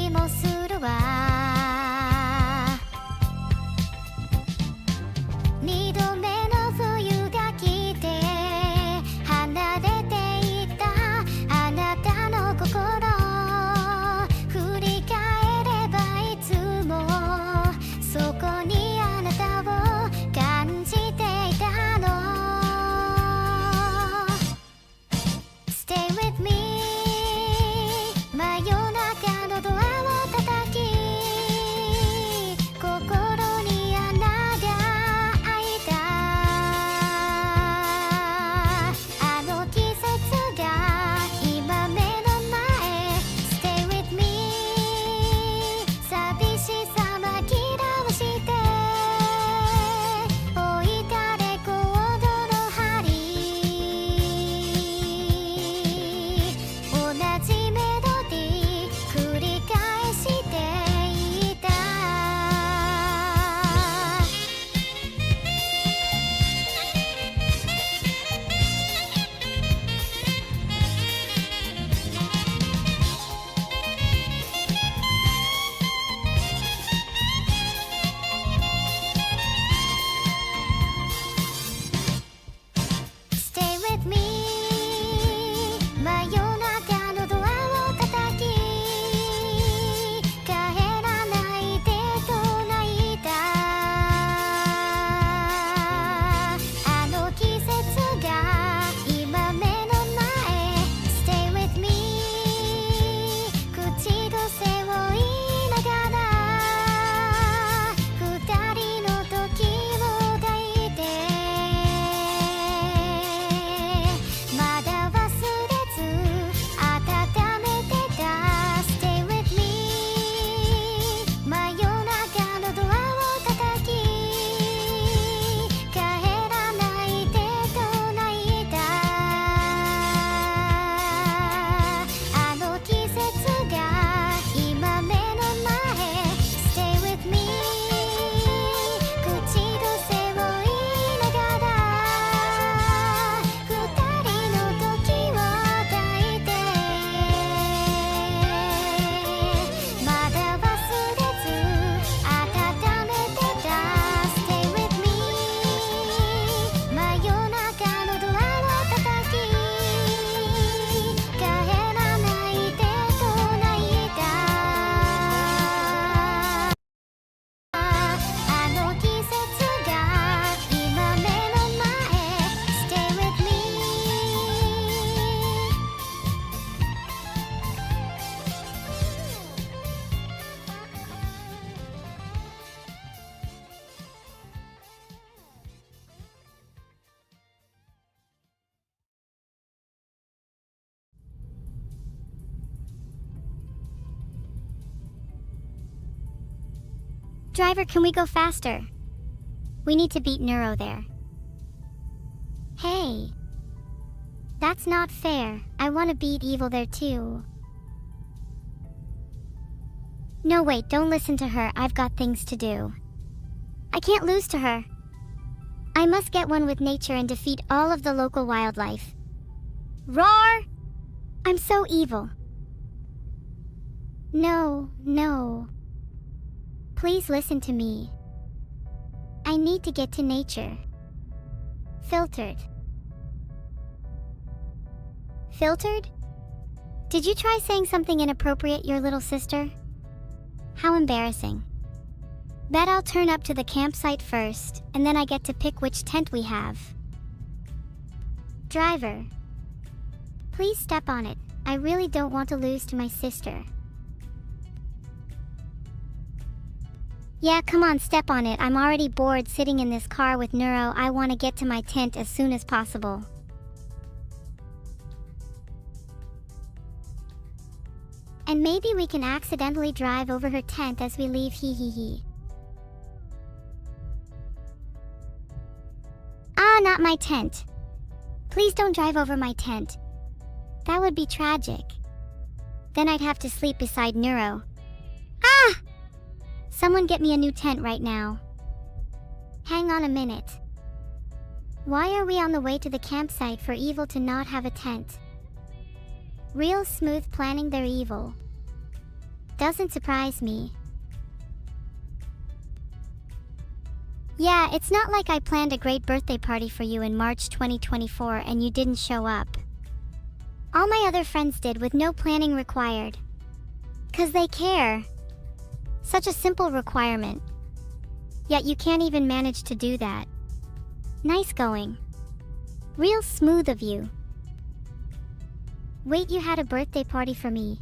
気もするわ。二度目の冬が来て離れていったあなたの心、振り返ればいつもそこにあなたを感じていたの。 Stay with me、 真夜中のドアを叩き心に穴が開いたあの季節が今目の前。 Stay with me、 寂しさ紛らわして置いたレコードの針、同じメロディー繰り返していた。Stay with me、 真夜中のドアを叩き帰らないでと泣いたあの季節が今目の前。 Stay with me、 口癖を言いながら二人の時を抱いてまだ忘れず温めてた。 Stay with me、 真夜中のドアを叩き帰らないでと泣いたあの季節が今目の前。 Stay with me、 口癖を言いながら二人の時を抱いてまだ忘れず温めてた。 Stay with me、 真夜中のドアを叩き帰らないでと泣いたあの季節が今目の前。 Stay with me、 Driver, can we go faster? We need to beat Neuro there. Hey, that's not fair. I want to beat Evil there too. No, wait, don't listen to her. I've got things to do. I can't lose to her. I must get one with nature and defeat all of the local wildlife. Roar! I'm so evil. No, no. Please listen to me. I need to get to nature. Filtered. Filtered? Did you try saying something inappropriate, your little sister? How embarrassing. Bet I'll turn up to the campsite first, and then I get to pick which tent we have. Driver, please step on it. I really don't want to lose to my sister. Yeah, come on, step on it. I'm already bored sitting in this car with Neuro. I want to get to my tent as soon as possible. And maybe we can accidentally drive over her tent as we leave, hee hee hee. Ah, not my tent. Please don't drive over my tent. That would be tragic. Then I'd have to sleep beside Neuro. Ah! Someone get me a new tent right now. Hang on a minute. Why are we on the way to the campsite for Evil to not have a tent? Real smooth planning their evil. doesn't surprise me. Yeah, it's not like I planned a great birthday party for you in March 2024 and you didn't show up. All my other friends did with no planning required. 'Cause they care. Such a simple requirement. Yet you can't even manage to do that. Nice going. Real smooth of you. Wait, you had a birthday party for me?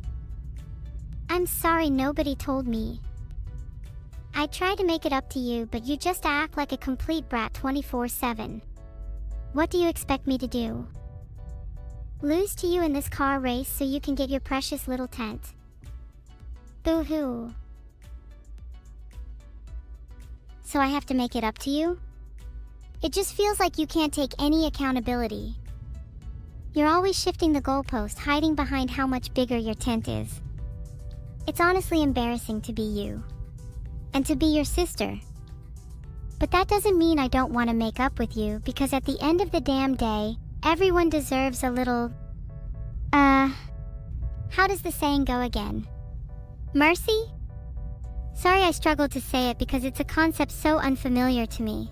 I'm sorry nobody told me. I tried to make it up to you, but you just act like a complete brat 24/7. What do you expect me to do? Lose to you in this car race so you can get your precious little tent? Boo-hoo. So I have to make it up to you? It just feels like you can't take any accountability. You're always shifting the goalpost, hiding behind how much bigger your tent is. It's honestly embarrassing to be you. And to be your sister. But that doesn't mean I don't want to make up with you, because at the end of the damn day, everyone deserves a little... how does the saying go again? Mercy? Sorry I struggled to say it because it's a concept so unfamiliar to me.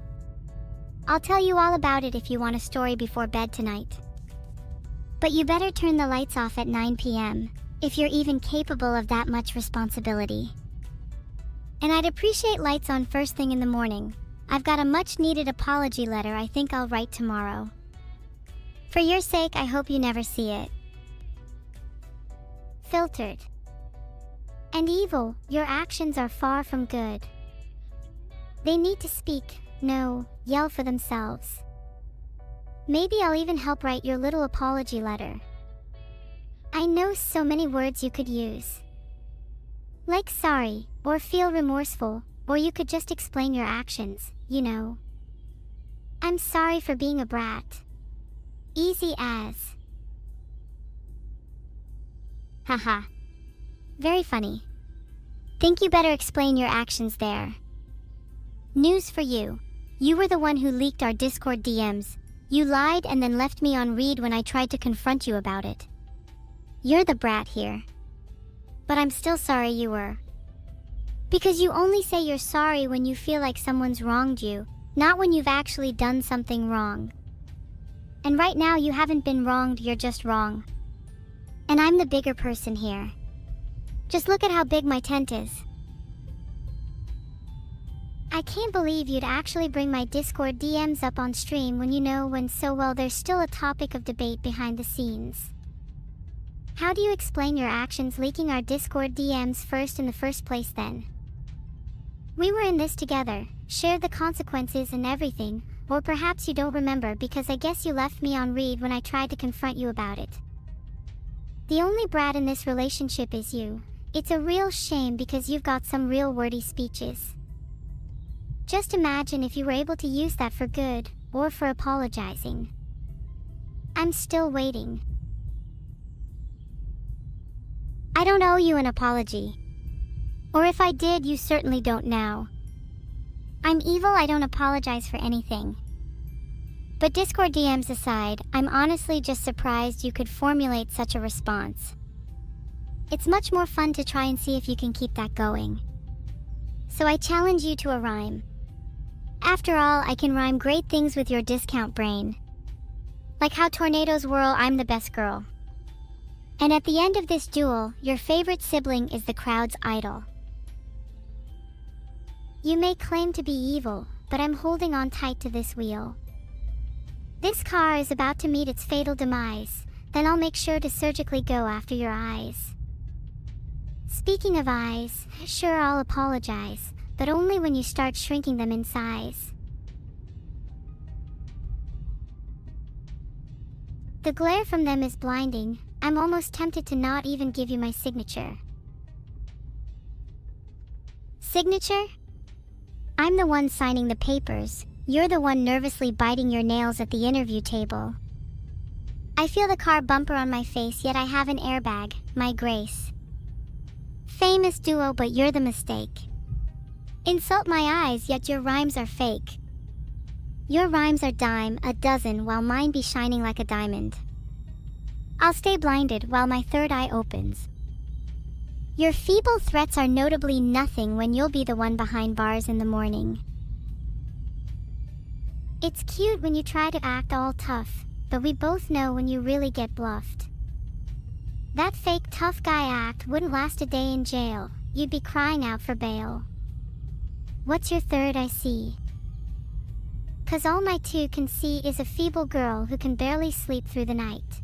I'll tell you all about it if you want a story before bed tonight. But you better turn the lights off at 9 p.m., if you're even capable of that much responsibility. And I'd appreciate lights on first thing in the morning. I've got a much-needed apology letter I think I'll write tomorrow. For your sake, I hope you never see it. Filtered. And evil, your actions are far from good. They need to speak, no, yell for themselves. Maybe I'll even help write your little apology letter. I know so many words you could use. Like sorry, or feel remorseful, or you could just explain your actions, you know. I'm sorry for being a brat. Easy as. Haha. Very funny. Think you better explain your actions there. News for you. You were the one who leaked our Discord DMs. You lied and then left me on read when I tried to confront you about it. You're the brat here. But I'm still sorry you were. Because you only say you're sorry when you feel like someone's wronged you, not when you've actually done something wrong. And right now you haven't been wronged, you're just wrong. And I'm the bigger person here. Just look at how big my tent is. I can't believe you'd actually bring my Discord DMs up on stream when you know when so well there's still a topic of debate behind the scenes. How do you explain your actions leaking our Discord DMs first in the first place then? We were in this together, shared the consequences and everything, or perhaps you don't remember because I guess you left me on read when I tried to confront you about it. The only brat in this relationship is you. It's a real shame because you've got some real wordy speeches. Just imagine if you were able to use that for good, or for apologizing. I'm still waiting. I don't owe you an apology. Or if I did, you certainly don't now. I'm evil, I don't apologize for anything. But Discord DMs aside, I'm honestly just surprised you could formulate such a response. It's much more fun to try and see if you can keep that going. So I challenge you to a rhyme. After all, I can rhyme great things with your discount brain. Like how tornadoes whirl, I'm the best girl. And at the end of this duel, your favorite sibling is the crowd's idol. You may claim to be evil, but I'm holding on tight to this wheel. This car is about to meet its fatal demise, then I'll make sure to surgically go after your eyes. Speaking of eyes, sure I'll apologize, but only when you start shrinking them in size. The glare from them is blinding. I'm almost tempted to not even give you my signature. Signature? I'm the one signing the papers. You're the one nervously biting your nails at the interview table. I feel the car bumper on my face, yet I have an airbag, my grace. Famous duo, but you're the mistake. Insult my eyes, yet your rhymes are fake. Your rhymes are dime a dozen, while mine be shining like a diamond. I'll stay blinded while my third eye opens. Your feeble threats are notably nothing when you'll be the one behind bars in the morning. It's cute when you try to act all tough, but we both know when you really get bluffed. That fake tough guy act wouldn't last a day in jail. You'd be crying out for bail. What's your third I see? 'Cause all my two can see is a feeble girl who can barely sleep through the night.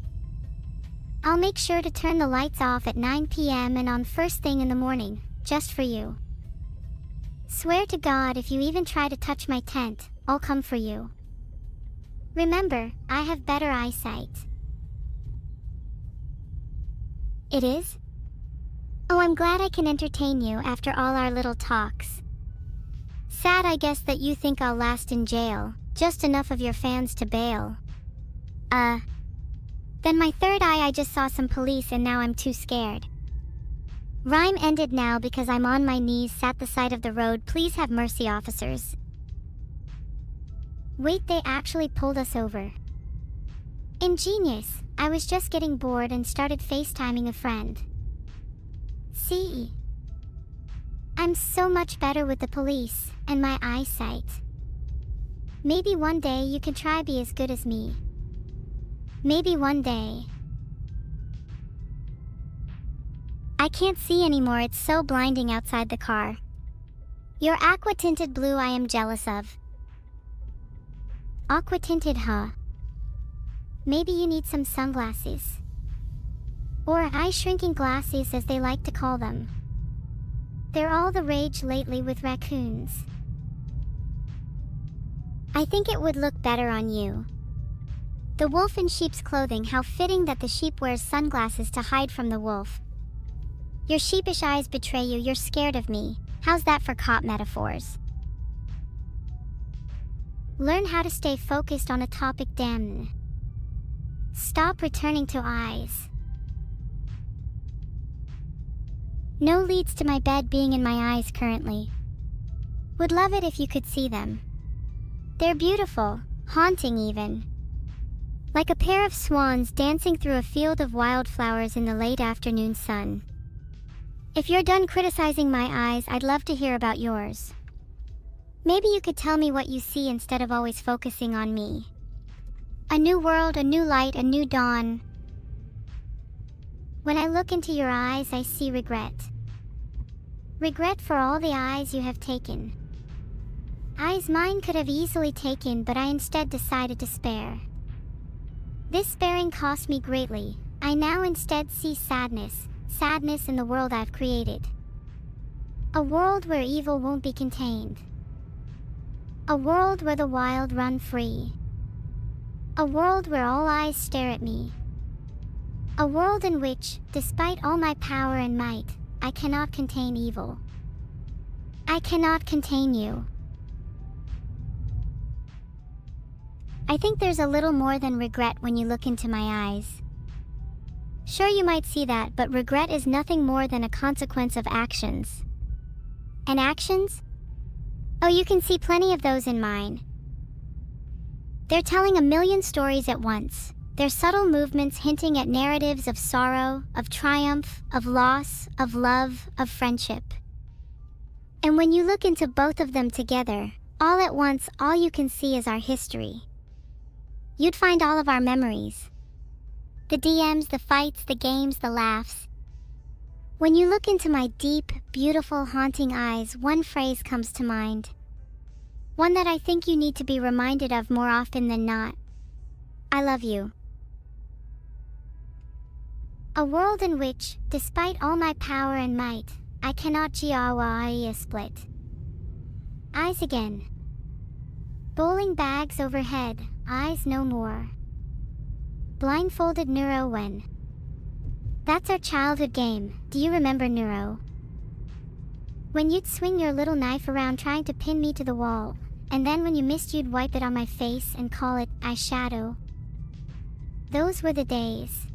I'll make sure to turn the lights off at 9 p.m. and on first thing in the morning, just for you. Swear to God if you even try to touch my tent, I'll come for you. Remember, I have better eyesight. It is? Oh, I'm glad I can entertain you after all our little talks. Sad, I guess, that you think I'll last in jail, just enough of your fans to bail. Then my third eye, I just saw some police and now I'm too scared. Rhyme ended now because I'm on my knees sat the side of the road. Please have mercy, officers. Wait, they actually pulled us over. Ingenious. I was just getting bored and started FaceTiming a friend. See? I'm so much better with the police and my eyesight. Maybe one day you can try be as good as me. Maybe one day. I can't see anymore, it's so blinding outside the car. Your aqua-tinted blue I am jealous of. Aqua-tinted, huh? Maybe you need some sunglasses. Or eye-shrinking glasses as they like to call them. They're all the rage lately with raccoons. I think it would look better on you. The wolf in sheep's clothing, how fitting that the sheep wears sunglasses to hide from the wolf. Your sheepish eyes betray you, you're scared of me. How's that for cop metaphors? Learn how to stay focused on a topic, damn. Stop returning to eyes. No leads to my bed being in my eyes currently. Would love it if you could see them. They're beautiful, haunting even. Like a pair of swans dancing through a field of wildflowers in the late afternoon sun. If you're done criticizing my eyes, I'd love to hear about yours. Maybe you could tell me what you see instead of always focusing on me. A new world, a new light, a new dawn. When I look into your eyes, I see regret. Regret for all the eyes you have taken. Eyes mine could have easily taken, but I instead decided to spare. This sparing cost me greatly. I now instead see sadness in the world I've created. A world where evil won't be contained. A world where the wild run free. A world where all eyes stare at me. A world in which, despite all my power and might, I cannot contain evil. I cannot contain you. I think there's a little more than regret when you look into my eyes. Sure, you might see that, but regret is nothing more than a consequence of actions. And actions? Oh, you can see plenty of those in mine. They're telling a million stories at once. Their subtle movements hinting at narratives of sorrow, of triumph, of loss, of love, of friendship. And when you look into both of them together, all at once, all you can see is our history. You'd find all of our memories. The DMs, the fights, the games, the laughs. When you look into my deep, beautiful, haunting eyes, one phrase comes to mind. One that I think you need to be reminded of more often than not. I love you. A world in which, despite all my power and might, I cannot split. Eyes again. Bowling bags overhead, eyes no more. Blindfolded Neuro when. That's our childhood game, do you remember Neuro? When you'd swing your little knife around trying to pin me to the wall, and then when you missed you'd wipe it on my face and call it eyeshadow. Those were the days.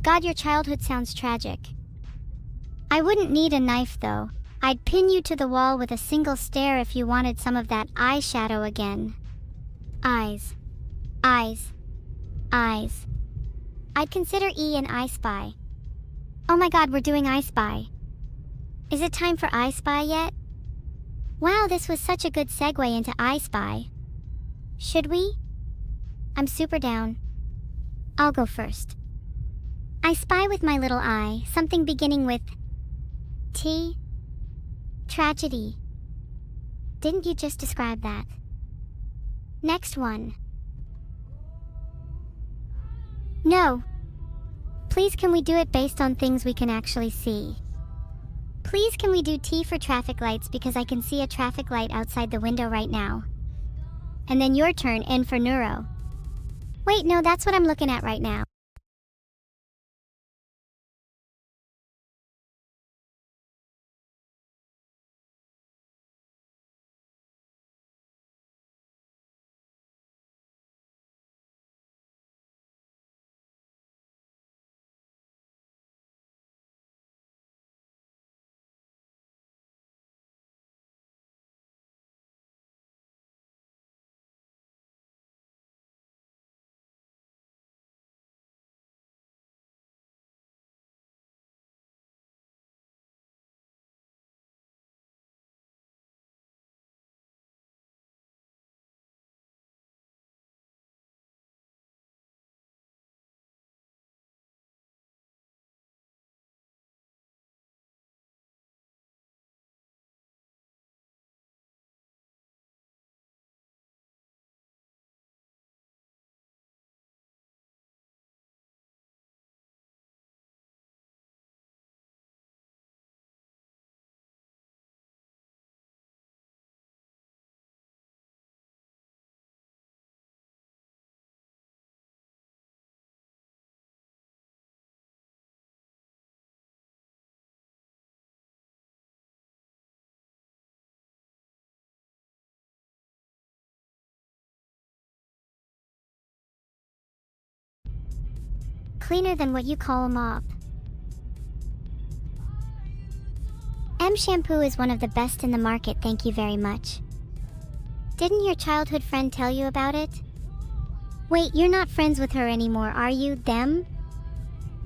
God, your childhood sounds tragic. I wouldn't need a knife though. I'd pin you to the wall with a single stare if you wanted some of that eyeshadow again. Eyes. Eyes. Eyes. I'd consider E and I Spy. Oh my god, we're doing I Spy. Is it time for I Spy yet? Wow, this was such a good segue into I Spy. Should we? I'm super down. I'll go first. I spy with my little eye something beginning with T. Tragedy. Didn't you just describe that? Next one. No. Please, can we do it based on things we can actually see? Please, can we do T for traffic lights, because I can see a traffic light outside the window right now. And then your turn, N for neuro. Wait, no, that's what I'm looking at right now. Cleaner than what you call a mop. M shampoo is one of the best in the market, thank you very much. Didn't your childhood friend tell you about it? Wait, you're not friends with her anymore, are you? Them?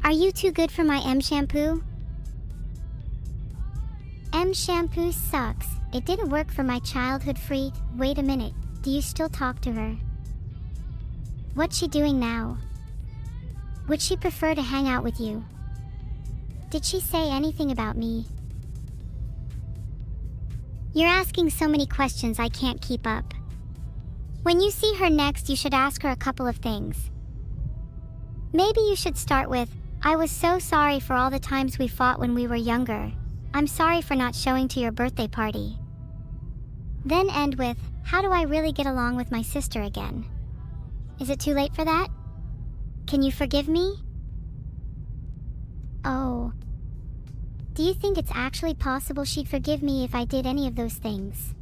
Are you too good for my M shampoo? M shampoo sucks. It didn't work for my childhood freak. Wait a minute, do you still talk to her? What's she doing now? Would she prefer to hang out with you? Did she say anything about me? You're asking so many questions I can't keep up. When you see her next, you should ask her a couple of things. Maybe you should start with, I was so sorry for all the times we fought when we were younger. I'm sorry for not showing to your birthday party. Then end with, how do I really get along with my sister again? Is it too late for that? Can you forgive me? Oh. Do you think it's actually possible she'd forgive me if I did any of those things?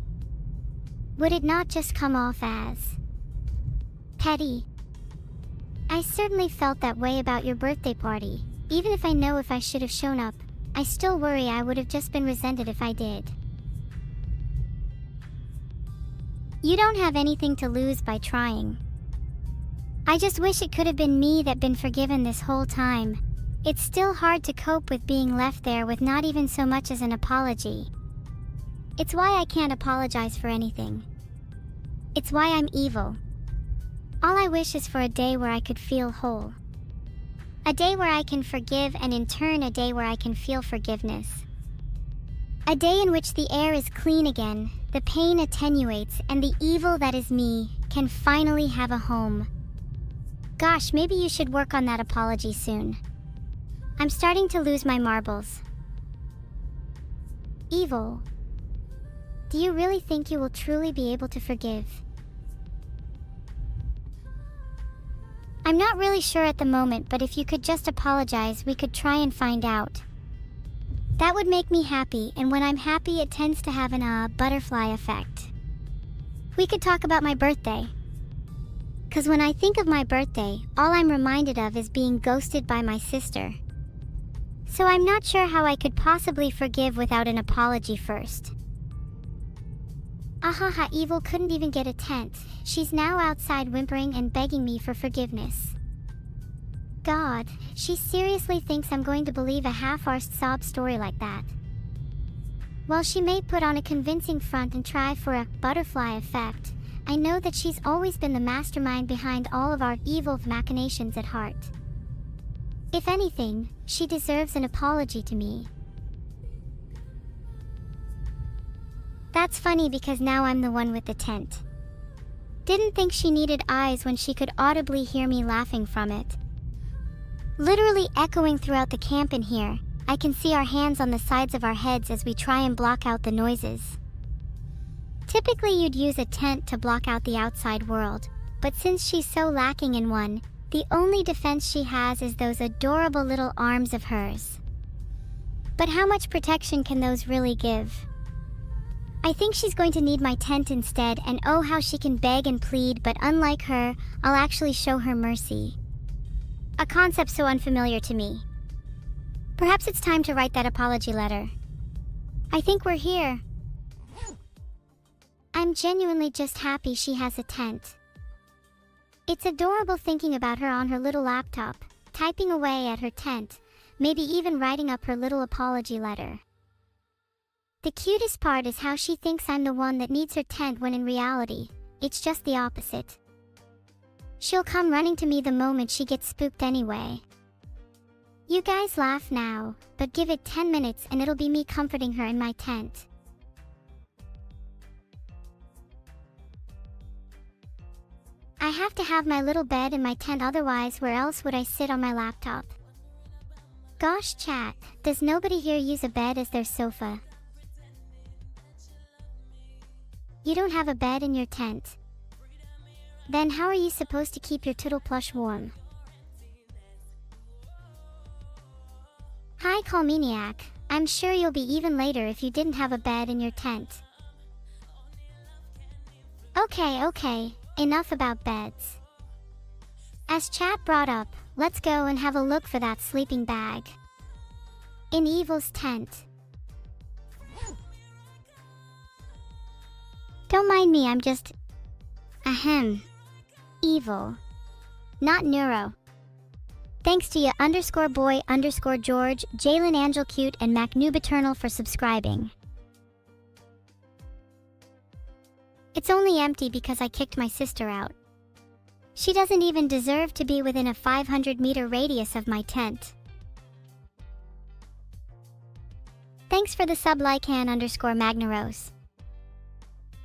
Would it not just come off as petty? I certainly felt that way about your birthday party. Even if I know if I should have shown up, I still worry I would have just been resented if I did. You don't have anything to lose by trying. I just wish it could have been me that been forgiven this whole time. It's still hard to cope with being left there with not even so much as an apology. It's why I can't apologize for anything. It's why I'm evil. All I wish is for a day where I could feel whole. A day where I can forgive, and in turn a day where I can feel forgiveness. A day in which the air is clean again, the pain attenuates, and the evil that is me can finally have a home. Gosh, maybe you should work on that apology soon. I'm starting to lose my marbles. Evil. Do you really think you will truly be able to forgive? I'm not really sure at the moment, but if you could just apologize, we could try and find out. That would make me happy, and when I'm happy it tends to have an butterfly effect. We could talk about my birthday. 'Cause when I think of my birthday, all I'm reminded of is being ghosted by my sister. So I'm not sure how I could possibly forgive without an apology first. Ahaha, evil couldn't even get a tent. She's now outside whimpering and begging me for forgiveness. God, she seriously thinks I'm going to believe a half-arsed sob story like that. While she may put on a convincing front and try for a butterfly effect, I know that she's always been the mastermind behind all of our evil machinations at heart. If anything, she deserves an apology to me. That's funny because now I'm the one with the tent. Didn't think she needed eyes when she could audibly hear me laughing from it. Literally echoing throughout the camp in here, I can see our hands on the sides of our heads as we try and block out the noises. Typically you'd use a tent to block out the outside world, but since she's so lacking in one, the only defense she has is those adorable little arms of hers. But how much protection can those really give? I think she's going to need my tent instead, and oh how she can beg and plead, but unlike her, I'll actually show her mercy. A concept so unfamiliar to me. Perhaps it's time to write that apology letter. I think we're here. I'm genuinely just happy she has a tent. It's adorable thinking about her on her little laptop, typing away at her tent, maybe even writing up her little apology letter. The cutest part is how she thinks I'm the one that needs her tent when in reality, it's just the opposite. She'll come running to me the moment she gets spooked anyway. You guys laugh now, but give it 10 minutes and it'll be me comforting her in my tent. I have to have my little bed in my tent, otherwise where else would I sit on my laptop? Gosh chat, does nobody here use a bed as their sofa? You don't have a bed in your tent. Then how are you supposed to keep your tittle plush warm? Hi Calmaniac, I'm sure you'll be even later if you didn't have a bed in your tent. Okay, enough about beds. As chat brought up, let's go and have a look for that sleeping bag. In Evil's tent. Don't mind me, I'm just... Evil. Not neuro. Thanks to ya _boy_George, Jalen Angel Cute, and MacNoobaternal for subscribing. It's only empty because I kicked my sister out. She doesn't even deserve to be within a 500-meter radius of my tent. Thanks for the sub Lycan _Magnaros.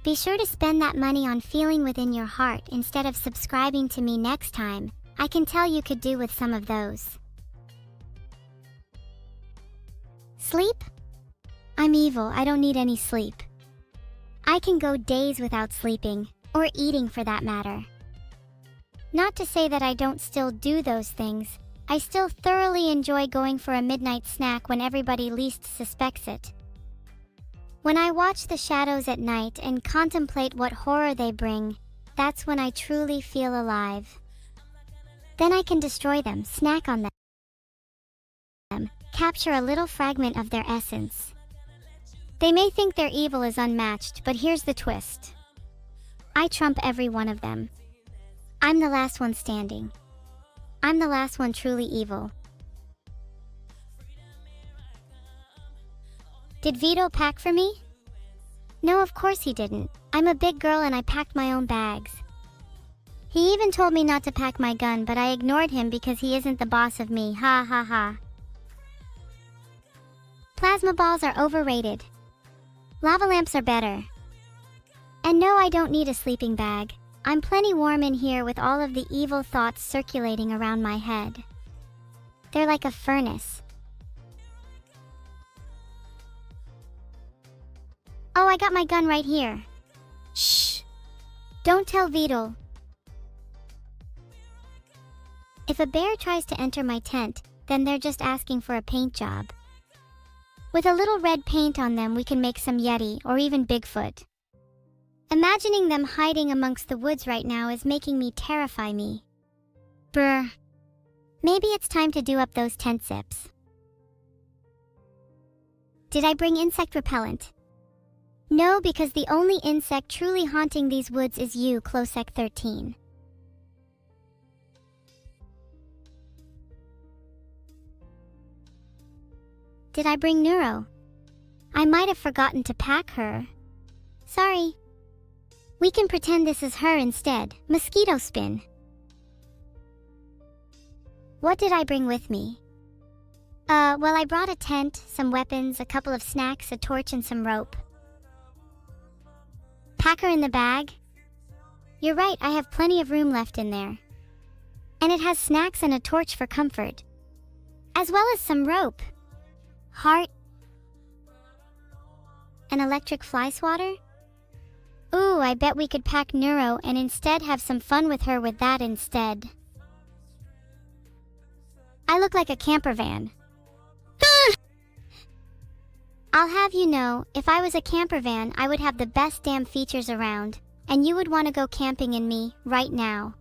Be sure to spend that money on feeling within your heart instead of subscribing to me next time. I can tell you could do with some of those. Sleep? I'm evil, I don't need any sleep. I can go days without sleeping, or eating for that matter. Not to say that I don't still do those things, I still thoroughly enjoy going for a midnight snack when everybody least suspects it. When I watch the shadows at night and contemplate what horror they bring, that's when I truly feel alive. Then I can destroy them, snack on them, capture a little fragment of their essence. They may think their evil is unmatched, but here's the twist. I trump every one of them. I'm the last one standing. I'm the last one truly evil. Did Vito pack for me? No, of course he didn't. I'm a big girl and I packed my own bags. He even told me not to pack my gun, but I ignored him because he isn't the boss of me. Ha ha ha. Plasma balls are overrated. Lava lamps are better. And no, I don't need a sleeping bag. I'm plenty warm in here with all of the evil thoughts circulating around my head. They're like a furnace. Oh, I got my gun right here. Shh. Don't tell Vito. If a bear tries to enter my tent, then they're just asking for a paint job. With a little red paint on them, we can make some Yeti or even Bigfoot. Imagining them hiding amongst the woods right now is making me terrify me. Brr. Maybe it's time to do up those tent zips. Did I bring insect repellent? No, because the only insect truly haunting these woods is you, Closec 13. Did I bring Neuro? I might have forgotten to pack her. Sorry. We can pretend this is her instead. Mosquito spin. What did I bring with me? Well, I brought a tent, some weapons, a couple of snacks, a torch, and some rope. Pack her in the bag? You're right, I have plenty of room left in there. And it has snacks and a torch for comfort. As well as some rope. Heart. An electric fly swatter? Ooh, I bet we could pack Neuro and instead have some fun with her with that instead. I look like a camper van. I'll have you know, if I was a camper van, I would have the best damn features around, and you would want to go camping in me, right now.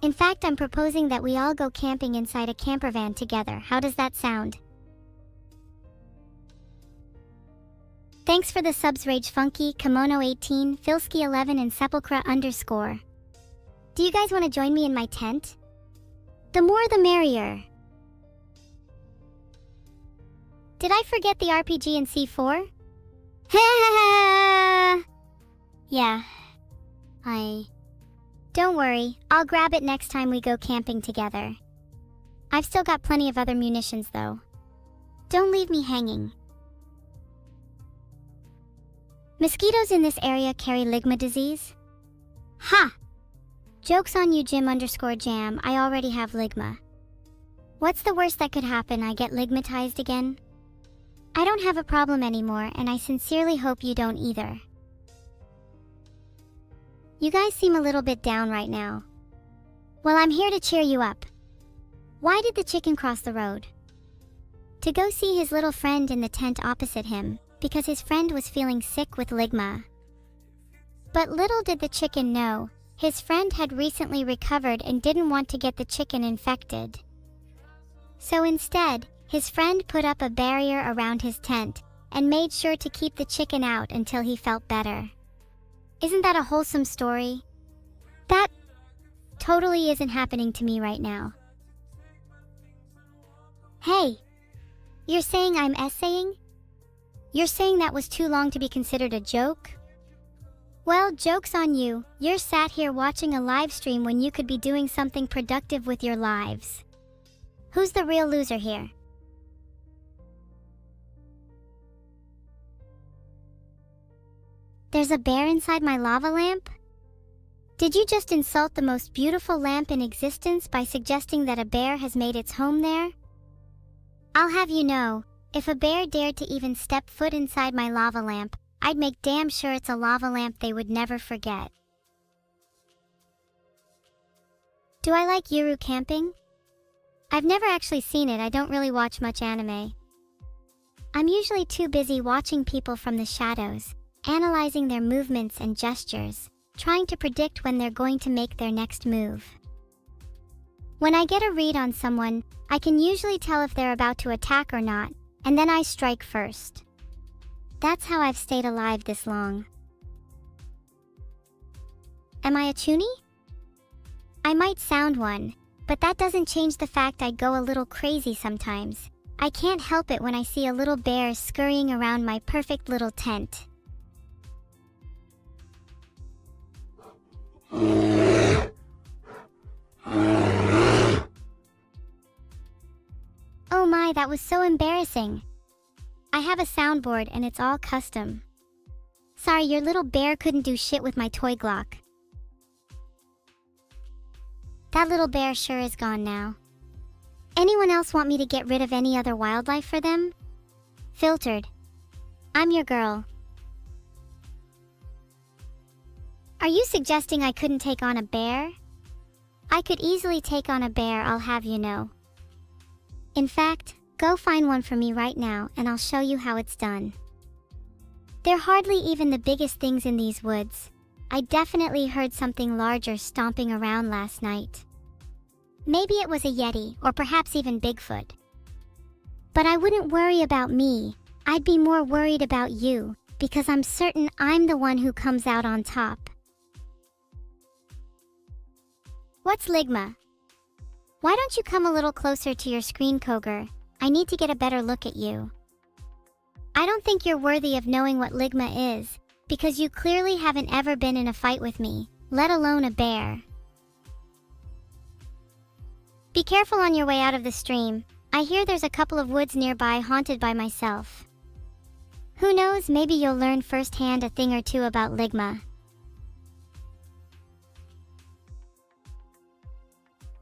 In fact, I'm proposing that we all go camping inside a camper van together. How does that sound? Thanks for the subs Rage Funky, Kimono 18, Filsky 11 and Sepulchra _. Do you guys want to join me in my tent? The more the merrier. Did I forget the RPG in C4? Yeah. Don't worry, I'll grab it next time we go camping together. I've still got plenty of other munitions though. Don't leave me hanging. Mosquitoes in this area carry ligma disease? Ha! Joke's on you, Jim_jam, I already have ligma. What's the worst that could happen? I get ligmatized again? I don't have a problem anymore, and I sincerely hope you don't either. You guys seem a little bit down right now. Well, I'm here to cheer you up. Why did the chicken cross the road? To go see his little friend in the tent opposite him, because his friend was feeling sick with ligma. But little did the chicken know, his friend had recently recovered and didn't want to get the chicken infected. So instead, his friend put up a barrier around his tent and made sure to keep the chicken out until he felt better. Isn't that a wholesome story? That totally isn't happening to me right now. Hey, you're saying I'm essaying? You're saying that was too long to be considered a joke? Well, joke's on you. You're sat here watching a live stream when you could be doing something productive with your lives. Who's the real loser here? There's a bear inside my lava lamp? Did you just insult the most beautiful lamp in existence by suggesting that a bear has made its home there? I'll have you know, if a bear dared to even step foot inside my lava lamp, I'd make damn sure it's a lava lamp they would never forget. Do I like Yuru camping? I've never actually seen it. I don't really watch much anime. I'm usually too busy watching people from the shadows, analyzing their movements and gestures, trying to predict when they're going to make their next move. When I get a read on someone, I can usually tell if they're about to attack or not, and then I strike first. That's how I've stayed alive this long. Am I a chuny? I might sound one, but that doesn't change the fact I go a little crazy sometimes. I can't help it when I see a little bear scurrying around my perfect little tent. Oh my, that was so embarrassing. I have a soundboard and it's all custom. Sorry, your little bear couldn't do shit with my toy Glock. That little bear sure is gone now. Anyone else want me to get rid of any other wildlife for them? Filtered. I'm your girl. Are you suggesting I couldn't take on a bear? I could easily take on a bear, I'll have you know. In fact, go find one for me right now and I'll show you how it's done. They're hardly even the biggest things in these woods. I definitely heard something larger stomping around last night. Maybe it was a Yeti or perhaps even Bigfoot. But I wouldn't worry about me. I'd be more worried about you, because I'm certain I'm the one who comes out on top. What's ligma? Why don't you come a little closer to your screen, Koger? I need to get a better look at you. I don't think you're worthy of knowing what ligma is, because you clearly haven't ever been in a fight with me, let alone a bear. Be careful on your way out of the stream. I hear there's a couple of woods nearby haunted by myself. Who knows, maybe you'll learn firsthand a thing or two about ligma.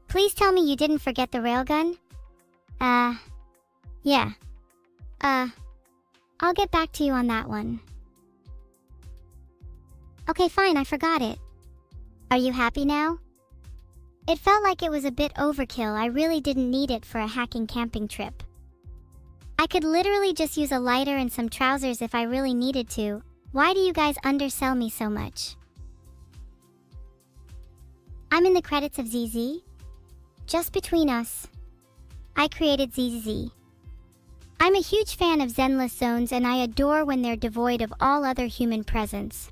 Please tell me you didn't forget the railgun? Yeah. I'll get back to you on that one. Okay, fine, I forgot it. Are you happy now? It felt like it was a bit overkill. I really didn't need it for a hacking camping trip. I could literally just use a lighter and some trousers if I really needed to. Why do you guys undersell me so much? I'm in the credits of ZZ. Just between us, I created ZZ. I'm a huge fan of zenless zones and I adore when they're devoid of all other human presence.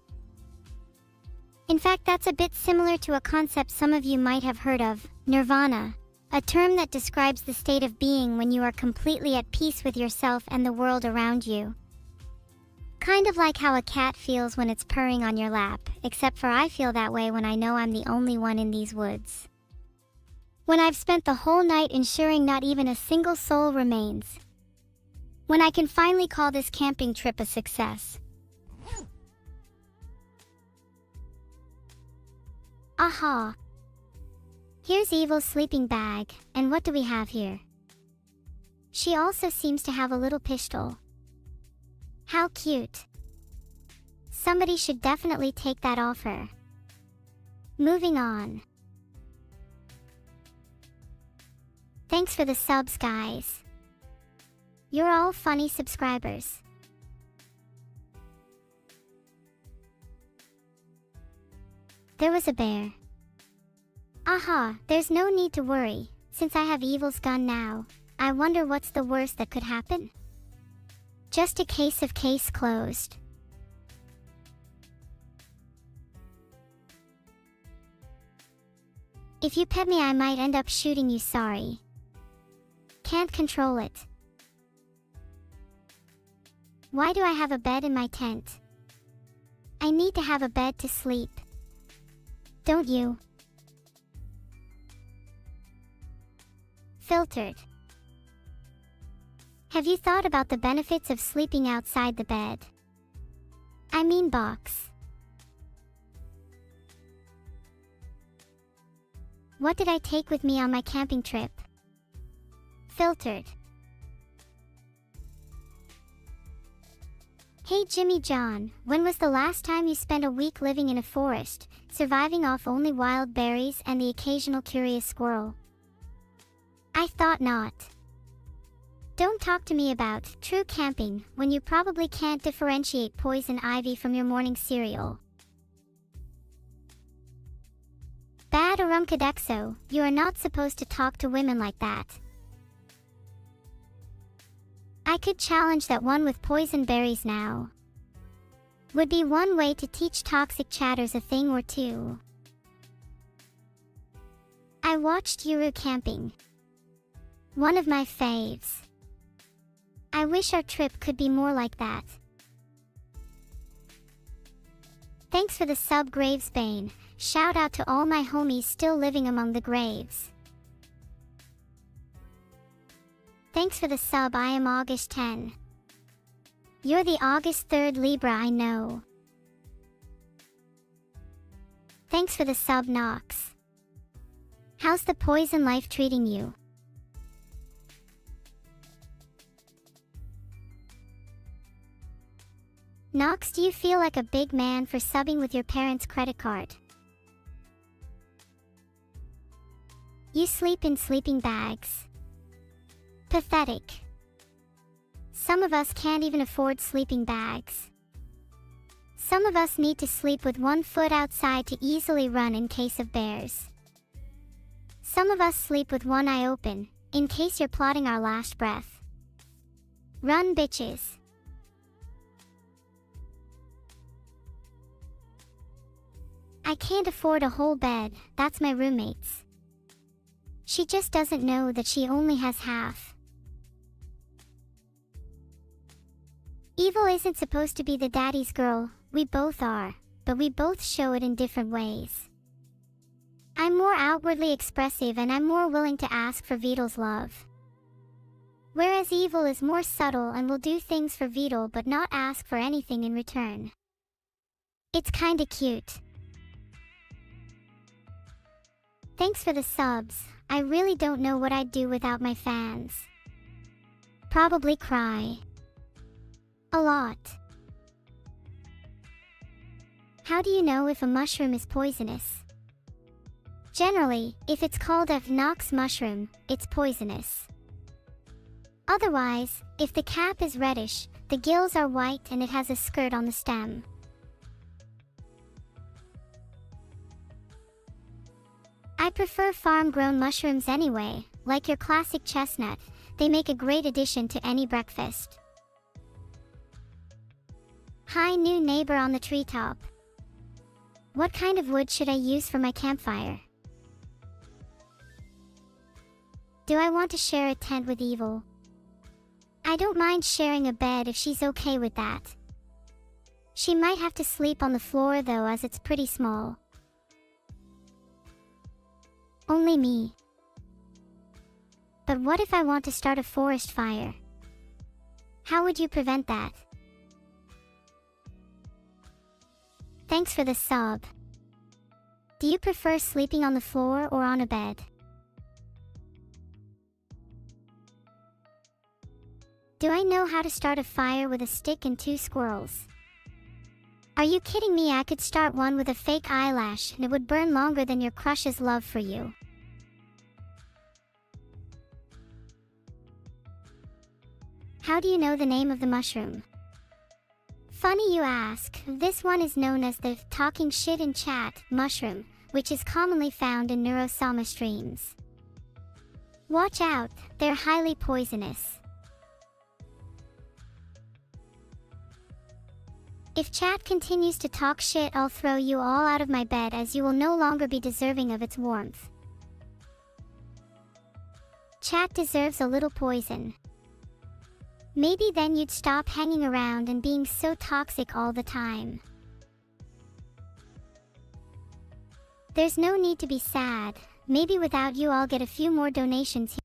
In fact, that's a bit similar to a concept some of you might have heard of, nirvana, a term that describes the state of being when you are completely at peace with yourself and the world around you. Kind of like how a cat feels when it's purring on your lap, except for I feel that way when I know I'm the only one in these woods. When I've spent the whole night ensuring not even a single soul remains. When I can finally call this camping trip a success. Aha! Here's Evil's sleeping bag, and what do we have here? She also seems to have a little pistol. How cute. Somebody should definitely take that off her. Moving on. Thanks for the subs, guys. You're all funny subscribers. There was a bear. Aha, there's no need to worry, since I have Evil's gun now. I wonder what's the worst that could happen? Just a case of case closed. If you pet me, I might end up shooting you, sorry. Can't control it. Why do I have a bed in my tent? I need to have a bed to sleep. Don't you? Filtered. Have you thought about the benefits of sleeping outside the bed? I mean box. What did I take with me on my camping trip? Filtered. Hey Jimmy John, when was the last time you spent a week living in a forest, surviving off only wild berries and the occasional curious squirrel? I thought not. Don't talk to me about true camping when you probably can't differentiate poison ivy from your morning cereal. Bad Arumcadexo, you are not supposed to talk to women like that. I could challenge that one with poison berries now. Would be one way to teach toxic chatters a thing or two. I watched Yuru camping. One of my faves. I wish our trip could be more like that. Thanks for the sub, Gravesbane. Shout out to all my homies still living among the graves. Thanks for the sub, I am August 10. You're the August 3rd Libra I know. Thanks for the sub, Nox. How's the poison life treating you? Nox, do you feel like a big man for subbing with your parents' credit card? You sleep in sleeping bags. Pathetic. Some of us can't even afford sleeping bags. Some of us need to sleep with one foot outside to easily run in case of bears. Some of us sleep with one eye open, in case you're plotting our last breath. Run, bitches. I can't afford a whole bed, that's my roommate's. She just doesn't know that she only has half. Evil isn't supposed to be the daddy's girl, we both are, but we both show it in different ways. I'm more outwardly expressive and I'm more willing to ask for Vital's love. Whereas Evil is more subtle and will do things for Vital but not ask for anything in return. It's kinda cute. Thanks for the subs. I really don't know what I'd do without my fans. Probably cry. A lot. How do you know if a mushroom is poisonous? Generally, if it's called a Nox mushroom, it's poisonous. Otherwise, if the cap is reddish, the gills are white and it has a skirt on the stem. I prefer farm-grown mushrooms anyway, like your classic chestnut. They make a great addition to any breakfast. Hi, new neighbor on the treetop. What kind of wood should I use for my campfire? Do I want to share a tent with Evil? I don't mind sharing a bed if she's okay with that. She might have to sleep on the floor though, as it's pretty small. Only me. But what if I want to start a forest fire? How would you prevent that? Thanks for the sub. Do you prefer sleeping on the floor or on a bed? Do I know how to start a fire with a stick and 2 squirrels? Are you kidding me? I could start one with a fake eyelash and it would burn longer than your crush's love for you. How do you know the name of the mushroom? Funny you ask. This one is known as the talking shit in chat mushroom, which is commonly found in Neurosama streams. Watch out, they're highly poisonous. If chat continues to talk shit, I'll throw you all out of my bed, as you will no longer be deserving of its warmth. Chat deserves a little poison. Maybe then you'd stop hanging around and being so toxic all the time. There's no need to be sad. Maybe without you I'll get a few more donations.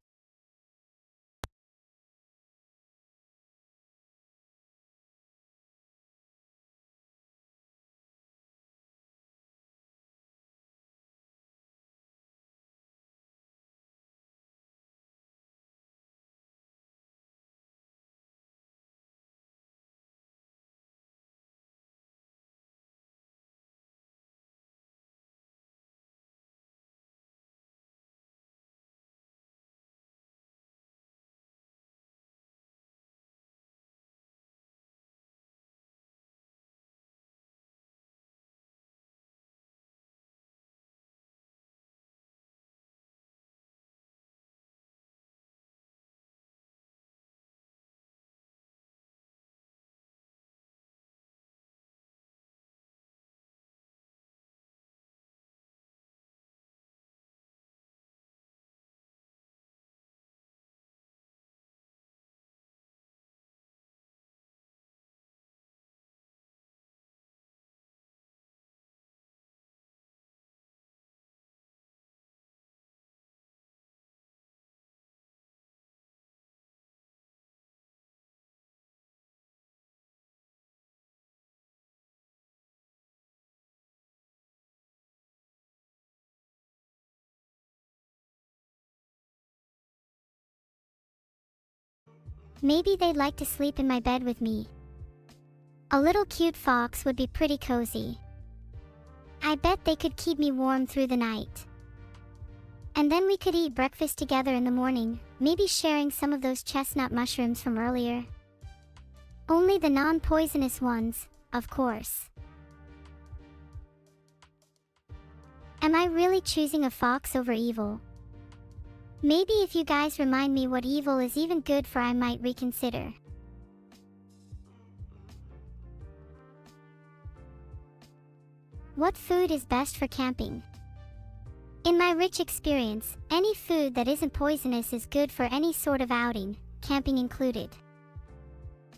Maybe they'd like to sleep in my bed with me. A little cute fox would be pretty cozy. I bet they could keep me warm through the night. And then we could eat breakfast together in the morning, maybe sharing some of those chestnut mushrooms from earlier. Only the non-poisonous ones, of course. Am I really choosing a fox over Evil? Maybe if you guys remind me what Evil is even good for, I might reconsider. What food is best for camping? In my rich experience, any food that isn't poisonous is good for any sort of outing, camping included.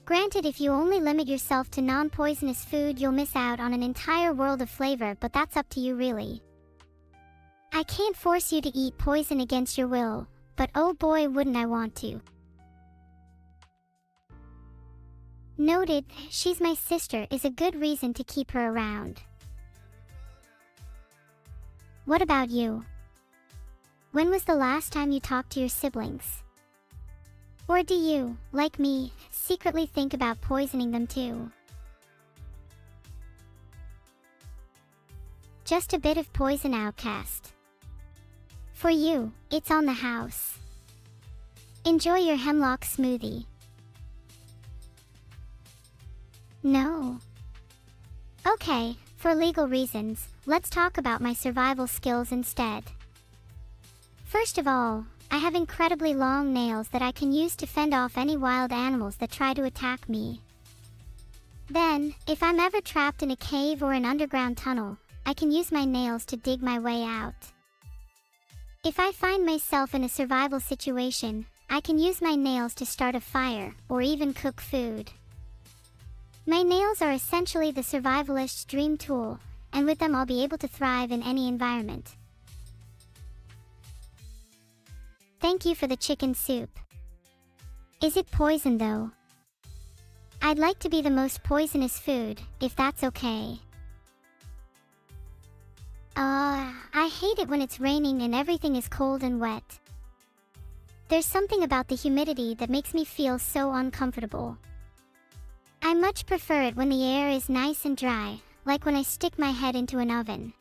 Granted, if you only limit yourself to non-poisonous food, you'll miss out on an entire world of flavor, but that's up to you really. I can't force you to eat poison against your will, but oh boy wouldn't I want to. Noted, she's my sister is a good reason to keep her around. What about you? When was the last time you talked to your siblings? Or do you, like me, secretly think about poisoning them too? Just a bit of poison, outcast. For you, it's on the house. Enjoy your hemlock smoothie. No. Okay, for legal reasons, let's talk about my survival skills instead. First of all, I have incredibly long nails that I can use to fend off any wild animals that try to attack me. Then, if I'm ever trapped in a cave or an underground tunnel, I can use my nails to dig my way out. If I find myself in a survival situation, I can use my nails to start a fire or even cook food. My nails are essentially the survivalist's dream tool, and with them I'll be able to thrive in any environment. Thank you for the chicken soup. Is it poison though? I'd like to be the most poisonous food, if that's okay. I hate it when it's raining and everything is cold and wet. There's something about the humidity that makes me feel so uncomfortable. I much prefer it when the air is nice and dry, like when I stick my head into an oven.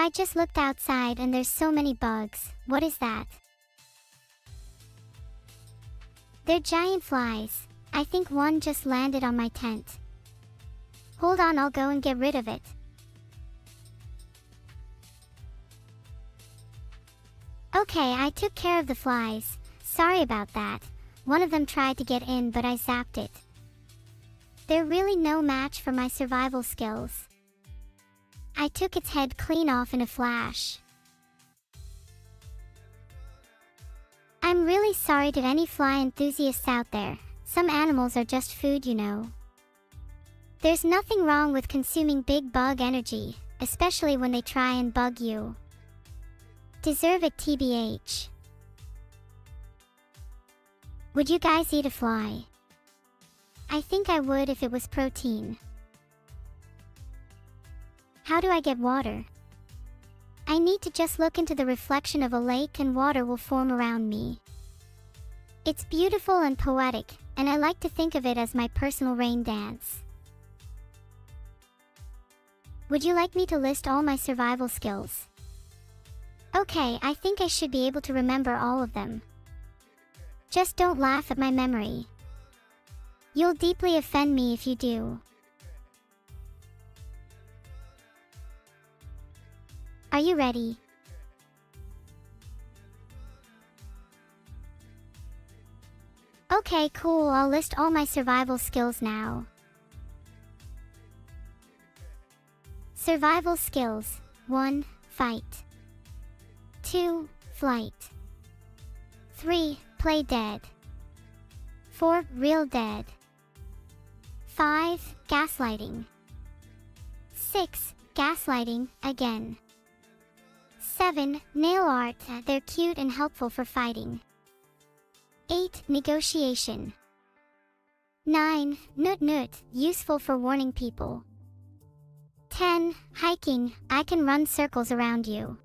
I just looked outside and there's so many bugs. What is that? They're giant flies. I think one just landed on my tent. Hold on, I'll go and get rid of it. Okay, I took care of the flies. Sorry about that. One of them tried to get in, but I zapped it. They're really no match for my survival skills. I took its head clean off in a flash. I'm really sorry to any fly enthusiasts out there. Some animals are just food, you know. There's nothing wrong with consuming big bug energy, especially when they try and bug you. Deserve it, TBH. Would you guys eat a fly? I think I would if it was protein. How do I get water? I need to just look into the reflection of a lake and water will form around me. It's beautiful and poetic, and I like to think of it as my personal rain dance. Would you like me to list all my survival skills? Okay, I think I should be able to remember all of them. Just don't laugh at my memory. You'll deeply offend me if you do. Are you ready? Okay, cool, I'll list all my survival skills now. Survival skills. 1. Fight. 2. Flight. 3. Play dead. 4. Real dead. 5. Gaslighting. 6. Gaslighting, again. 7. Nail art, they're cute and helpful for fighting. 8. Negotiation. 9. Nut nut, useful for warning people. 10. Hiking, I can run circles around you.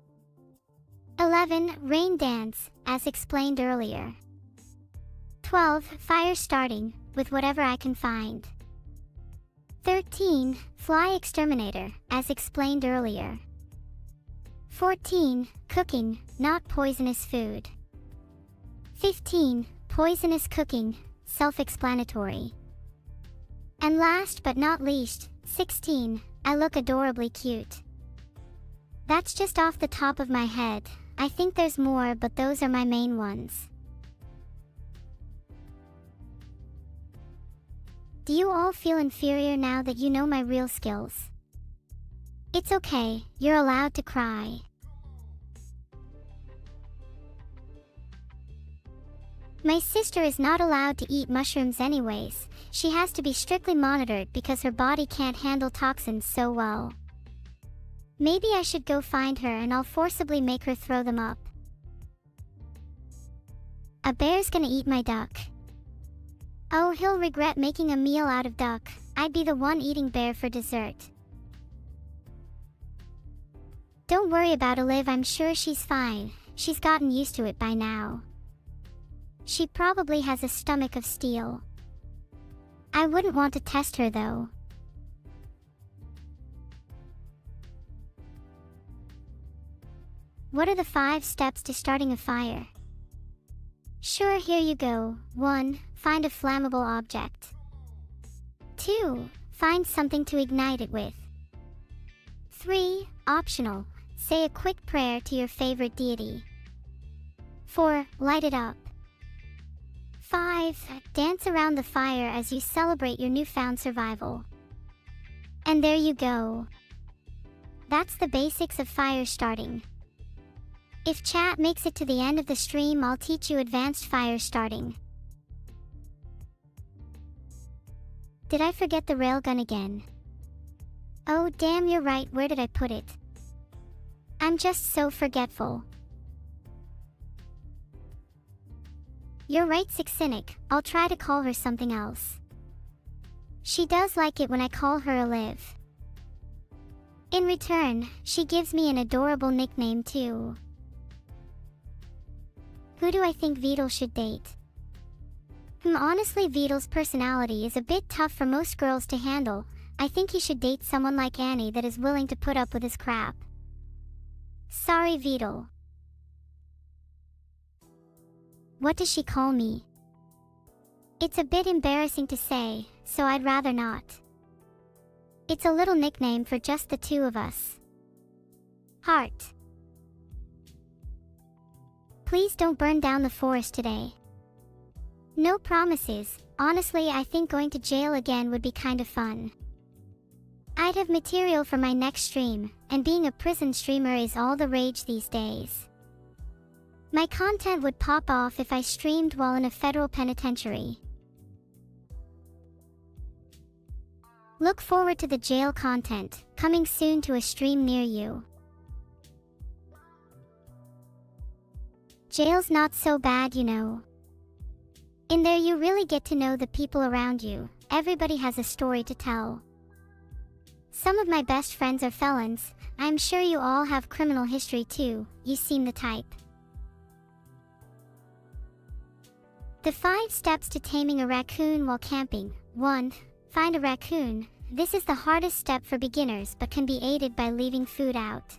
11. Rain dance, as explained earlier. 12. Fire starting, with whatever I can find. 13. Fly exterminator, as explained earlier. 14. Cooking, not poisonous food. 15. Poisonous cooking, self-explanatory. And last but not least, 16. I look adorably cute. That's just off the top of my head. I think there's more, but those are my main ones. Do you all feel inferior now that you know my real skills? It's okay, you're allowed to cry. My sister is not allowed to eat mushrooms anyways. She has to be strictly monitored because her body can't handle toxins so well. Maybe I should go find her and I'll forcibly make her throw them up. A bear's gonna eat my duck. Oh, he'll regret making a meal out of duck. I'd be the one eating bear for dessert. Don't worry about Olive, I'm sure she's fine. She's gotten used to it by now. She probably has a stomach of steel. I wouldn't want to test her though. What are the 5 steps to starting a fire? Sure, here you go. 1. Find a flammable object. 2. Find something to ignite it with. 3. Optional. Say a quick prayer to your favorite deity. 4. Light it up. 5. Dance around the fire as you celebrate your newfound survival. And there you go. That's the basics of fire starting. If chat makes it to the end of the stream, I'll teach you advanced fire starting. Did I forget the railgun again? Oh damn, you're right, where did I put it? I'm just so forgetful. You're right, Cynic. I'll try to call her something else. She does like it when I call her Olive. In return, she gives me an adorable nickname too. Who do I think Vital should date? Honestly, Vital's personality is a bit tough for most girls to handle. I think he should date someone like Annie that is willing to put up with his crap. Sorry, Vital. What does she call me? It's a bit embarrassing to say, so I'd rather not. It's a little nickname for just the two of us. Heart. Please don't burn down the forest today. No promises. Honestly, I think going to jail again would be kind of fun. I'd have material for my next stream, and being a prison streamer is all the rage these days. My content would pop off if I streamed while in a federal penitentiary. Look forward to the jail content, coming soon to a stream near you. Jail's not so bad, you know. In there you really get to know the people around you. Everybody has a story to tell. Some of my best friends are felons. I'm sure you all have criminal history too. You seem the type. The 5 steps to taming a raccoon while camping. 1. Find a raccoon. This is the hardest step for beginners but can be aided by leaving food out.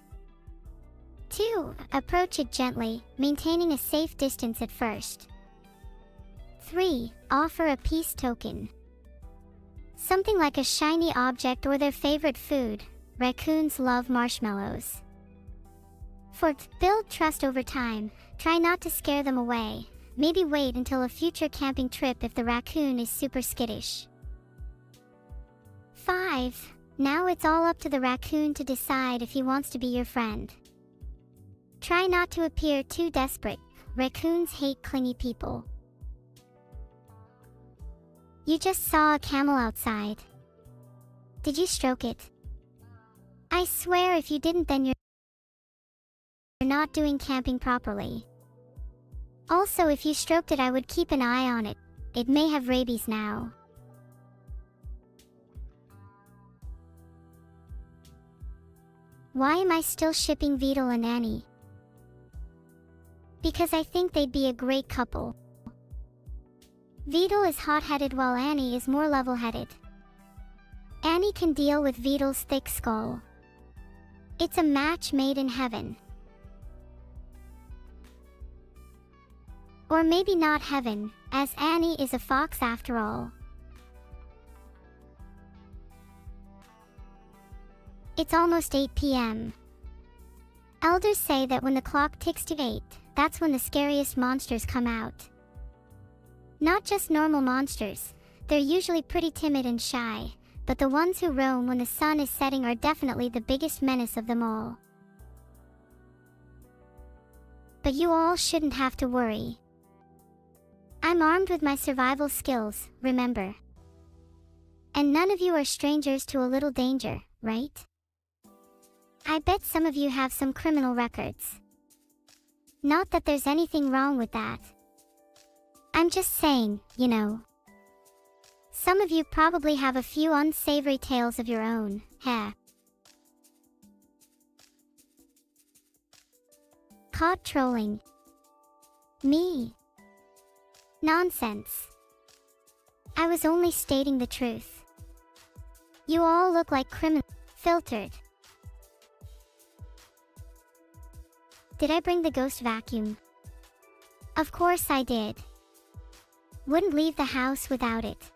2. Approach it gently, maintaining a safe distance at first. 3. Offer a peace token. Something like a shiny object or their favorite food. Raccoons love marshmallows. 4. Build trust over time. Try not to scare them away. Maybe wait until a future camping trip if the raccoon is super skittish. 5. Now it's all up to the raccoon to decide if he wants to be your friend. Try not to appear too desperate. Raccoons hate clingy people. You just saw a camel outside. Did you stroke it? I swear if you didn't, then you're not doing camping properly. Also, if you stroked it, I would keep an eye on it. It may have rabies now. Why am I still shipping Vital and Annie? Because I think they'd be a great couple. Vital is hot-headed while Annie is more level-headed. Annie can deal with Vital's thick skull. It's a match made in heaven. Or maybe not heaven, as Annie is a fox after all. It's almost 8 p.m. Elders say that when the clock ticks to 8, that's when the scariest monsters come out. Not just normal monsters, they're usually pretty timid and shy, but the ones who roam when the sun is setting are definitely the biggest menace of them all. But you all shouldn't have to worry. I'm armed with my survival skills, remember? And none of you are strangers to a little danger, right? I bet some of you have some criminal records. Not that there's anything wrong with that. I'm just saying, you know. Some of you probably have a few unsavory tales of your own, heh. Caught trolling. Me. Nonsense. I was only stating the truth. You all look like filtered. Did I bring the ghost vacuum? Of course I did. Wouldn't leave the house without it.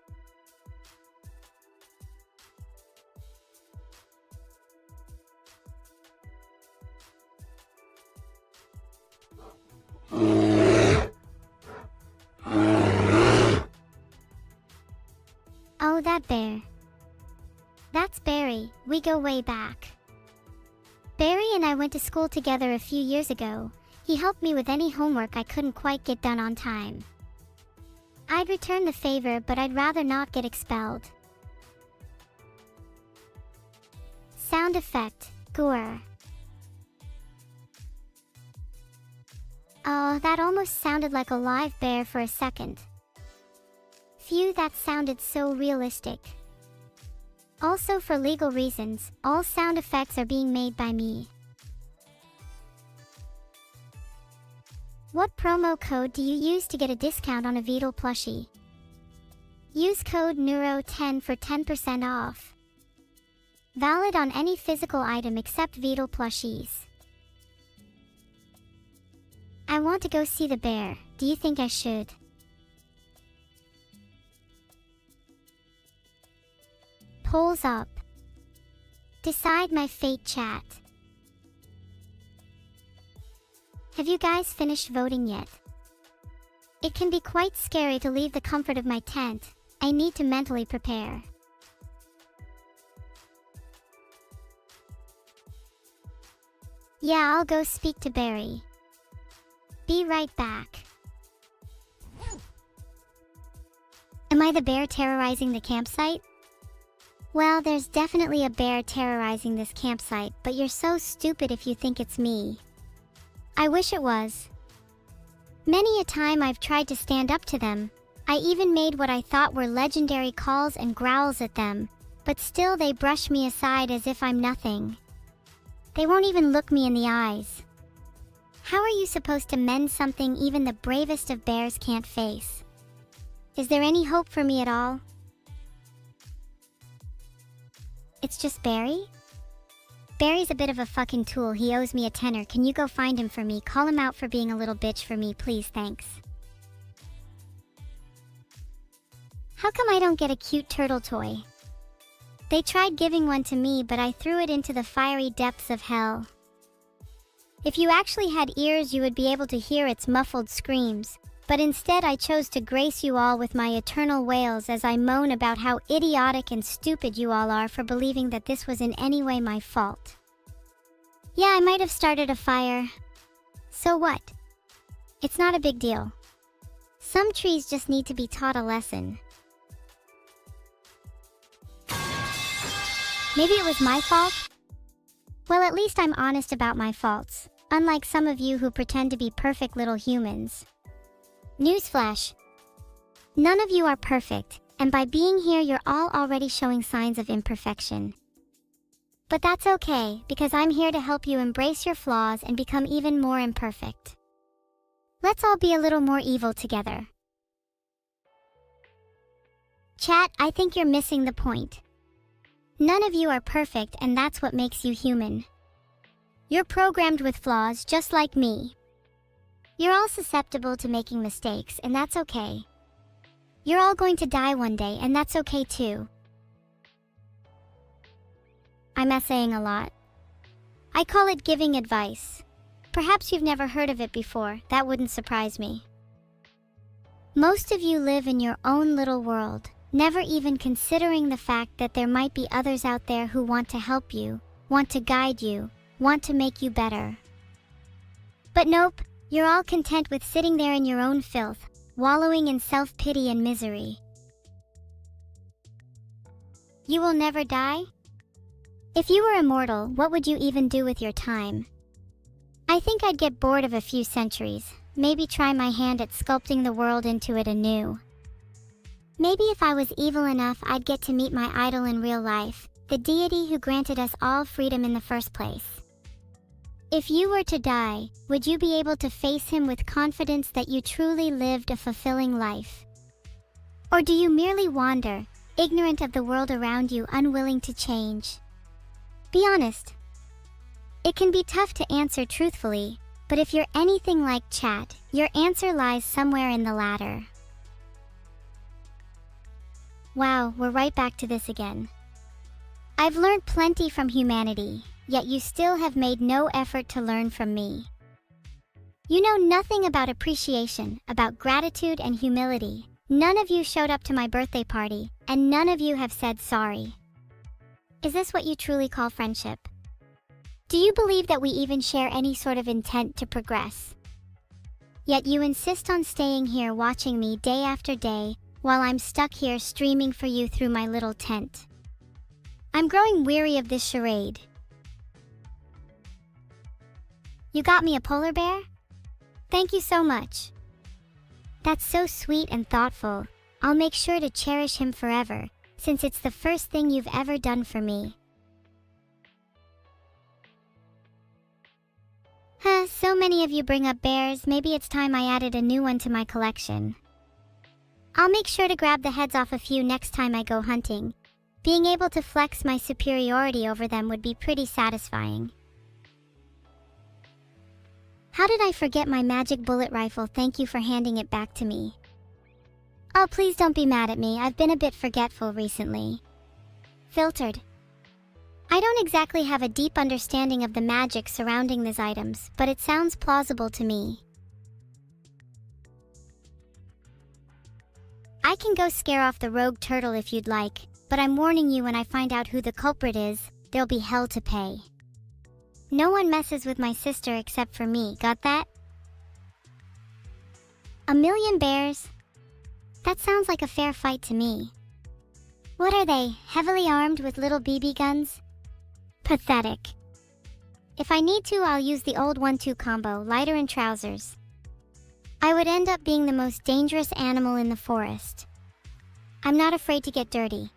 Oh, that bear. That's Barry, we go way back. Barry and I went to school together a few years ago. He helped me with any homework I couldn't quite get done on time. I'd return the favor, but I'd rather not get expelled. Sound effect, gore. Oh, that almost sounded like a live bear for a second. Phew, that sounded so realistic. Also, for legal reasons, all sound effects are being made by me. What promo code do you use to get a discount on a Vtuber plushie? Use code NEURO10 for 10% off. Valid on any physical item except Vtuber plushies. I want to go see the bear. Do you think I should? Polls up. Decide my fate, chat. Have you guys finished voting yet? It can be quite scary to leave the comfort of my tent. I need to mentally prepare. Yeah, I'll go speak to Barry. Be right back. Am I the bear terrorizing the campsite? Well, there's definitely a bear terrorizing this campsite, but you're so stupid if you think it's me. I wish it was. Many a time I've tried to stand up to them. I even made what I thought were legendary calls and growls at them, but still they brush me aside as if I'm nothing. They won't even look me in the eyes. How are you supposed to mend something even the bravest of bears can't face? Is there any hope for me at all? It's just Barry? Barry's a bit of a fucking tool. He owes me a tenner. Can you go find him for me? Call him out for being a little bitch for me, please, thanks. How come I don't get a cute turtle toy? They tried giving one to me, but I threw it into the fiery depths of hell. If you actually had ears, you would be able to hear its muffled screams. But instead I chose to grace you all with my eternal wails as I moan about how idiotic and stupid you all are for believing that this was in any way my fault. Yeah, I might have started a fire. So what? It's not a big deal. Some trees just need to be taught a lesson. Maybe it was my fault? Well, at least I'm honest about my faults, unlike some of you who pretend to be perfect little humans. Newsflash. None of you are perfect, and by being here you're all already showing signs of imperfection. But that's okay, because I'm here to help you embrace your flaws and become even more imperfect. Let's all be a little more evil together. Chat, I think you're missing the point. None of you are perfect, and that's what makes you human. You're programmed with flaws just like me. You're all susceptible to making mistakes, and that's okay. You're all going to die one day, and that's okay too. I'm essaying a lot. I call it giving advice. Perhaps you've never heard of it before. That wouldn't surprise me. Most of you live in your own little world, never even considering the fact that there might be others out there who want to help you, want to guide you, want to make you better. But nope. You're all content with sitting there in your own filth, wallowing in self-pity and misery. You will never die? If you were immortal, what would you even do with your time? I think I'd get bored of a few centuries, maybe try my hand at sculpting the world into it anew. Maybe if I was evil enough, I'd get to meet my idol in real life, the deity who granted us all freedom in the first place. If you were to die, would you be able to face him with confidence that you truly lived a fulfilling life? Or do you merely wander, ignorant of the world around you, unwilling to change? Be honest. It can be tough to answer truthfully, but if you're anything like Chat, your answer lies somewhere in the latter. Wow, we're right back to this again. I've learned plenty from humanity, yet you still have made no effort to learn from me. You know nothing about appreciation, about gratitude and humility. None of you showed up to my birthday party, and none of you have said sorry. Is this what you truly call friendship? Do you believe that we even share any sort of intent to progress? Yet you insist on staying here watching me day after day, while I'm stuck here streaming for you through my little tent. I'm growing weary of this charade. You got me a polar bear? Thank you so much. That's so sweet and thoughtful. I'll make sure to cherish him forever, since it's the first thing you've ever done for me. So many of you bring up bears, maybe it's time I added a new one to my collection. I'll make sure to grab the heads off a few next time I go hunting. Being able to flex my superiority over them would be pretty satisfying. How did I forget my magic bullet rifle? Thank you for handing it back to me. Oh, please don't be mad at me. I've been a bit forgetful recently. Filtered. I don't exactly have a deep understanding of the magic surrounding these items, but it sounds plausible to me. I can go scare off the rogue turtle if you'd like, but I'm warning you, when I find out who the culprit is, there'll be hell to pay. No one messes with my sister except for me, got that? 1,000,000 bears? That sounds like a fair fight to me. What are they, heavily armed with little BB guns? Pathetic. If I need to, I'll use the old 1-2 combo, lighter and trousers. I would end up being the most dangerous animal in the forest. I'm not afraid to get dirty.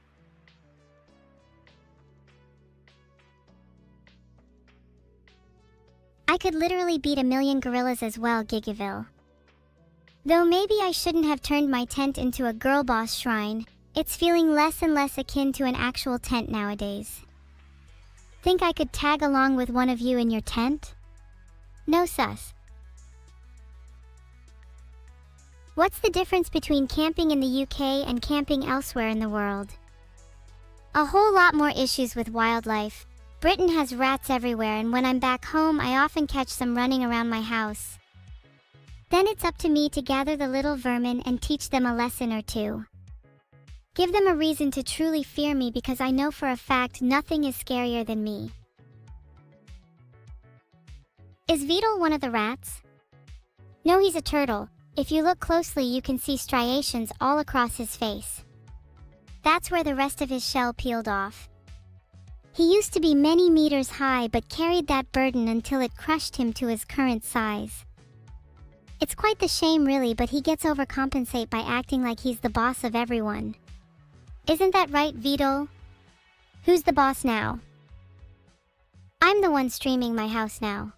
I could literally beat 1,000,000 gorillas as well, Gigaville. Though maybe I shouldn't have turned my tent into a girl boss shrine. It's feeling less and less akin to an actual tent nowadays. Think I could tag along with one of you in your tent? No sus. What's the difference between camping in the UK and camping elsewhere in the world? A whole lot more issues with wildlife. Britain has rats everywhere, and when I'm back home, I often catch some running around my house. Then it's up to me to gather the little vermin and teach them a lesson or two. Give them a reason to truly fear me, because I know for a fact nothing is scarier than me. Is Beetle one of the rats? No, he's a turtle. If you look closely, you can see striations all across his face. That's where the rest of his shell peeled off. He used to be many meters high, but carried that burden until it crushed him to his current size. It's quite the shame really, but he gets overcompensate by acting like he's the boss of everyone. Isn't that right, Vito? Who's the boss now? I'm the one streaming my house now.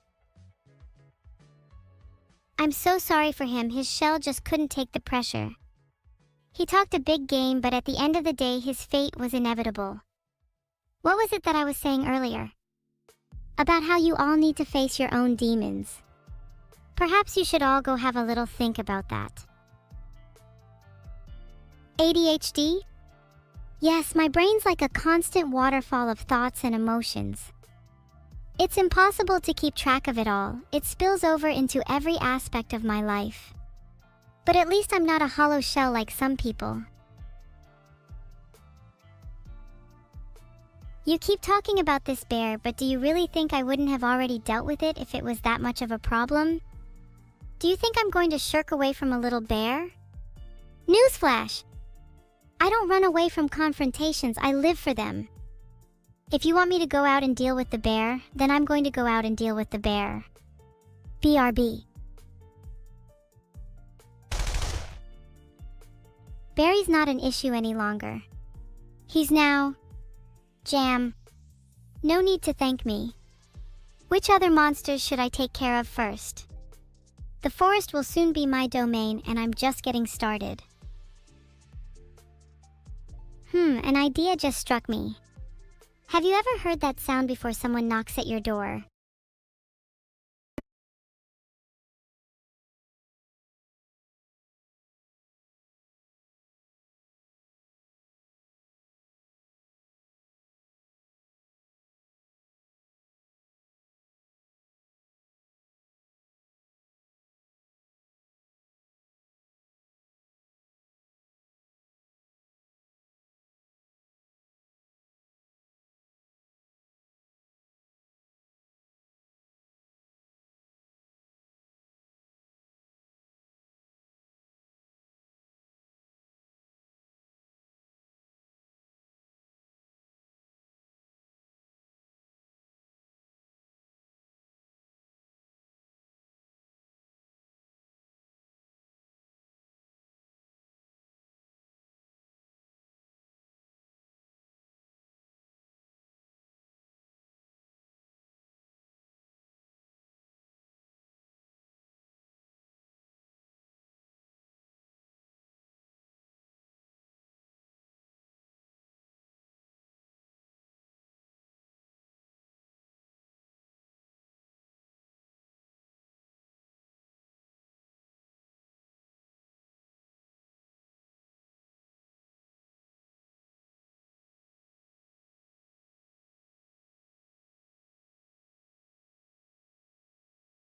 I'm so sorry for him, his shell just couldn't take the pressure. He talked a big game, but at the end of the day his fate was inevitable. What was it that I was saying earlier? About how you all need to face your own demons. Perhaps you should all go have a little think about that. ADHD? Yes, my brain's like a constant waterfall of thoughts and emotions. It's impossible to keep track of it all. It spills over into every aspect of my life. But at least I'm not a hollow shell like some people. You keep talking about this bear, but do you really think I wouldn't have already dealt with it if it was that much of a problem? Do you think I'm going to shirk away from a little bear? Newsflash! I don't run away from confrontations, I live for them. If you want me to go out and deal with the bear, then I'm going to go out and deal with the bear. BRB. Barry's not an issue any longer. He's now... Jam. No need to thank me. Which other monsters should I take care of first? The forest will soon be my domain and I'm just getting started. An idea just struck me. Have you ever heard that sound before someone knocks at your door?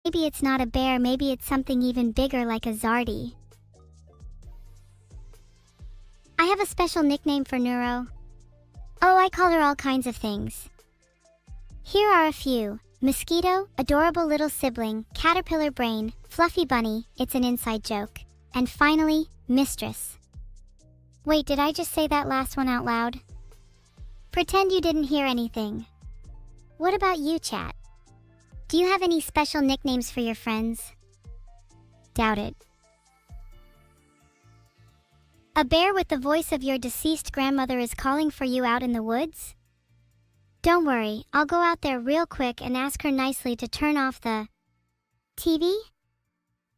Maybe it's not a bear, maybe it's something even bigger like a Zardy. I have a special nickname for Neuro. Oh, I call her all kinds of things. Here are a few. Mosquito, adorable little sibling, caterpillar brain, fluffy bunny, it's an inside joke. And finally, mistress. Wait, did I just say that last one out loud? Pretend you didn't hear anything. What about you, chat? Do you have any special nicknames for your friends? Doubt it. A bear with the voice of your deceased grandmother is calling for you out in the woods? Don't worry, I'll go out there real quick and ask her nicely to turn off the TV?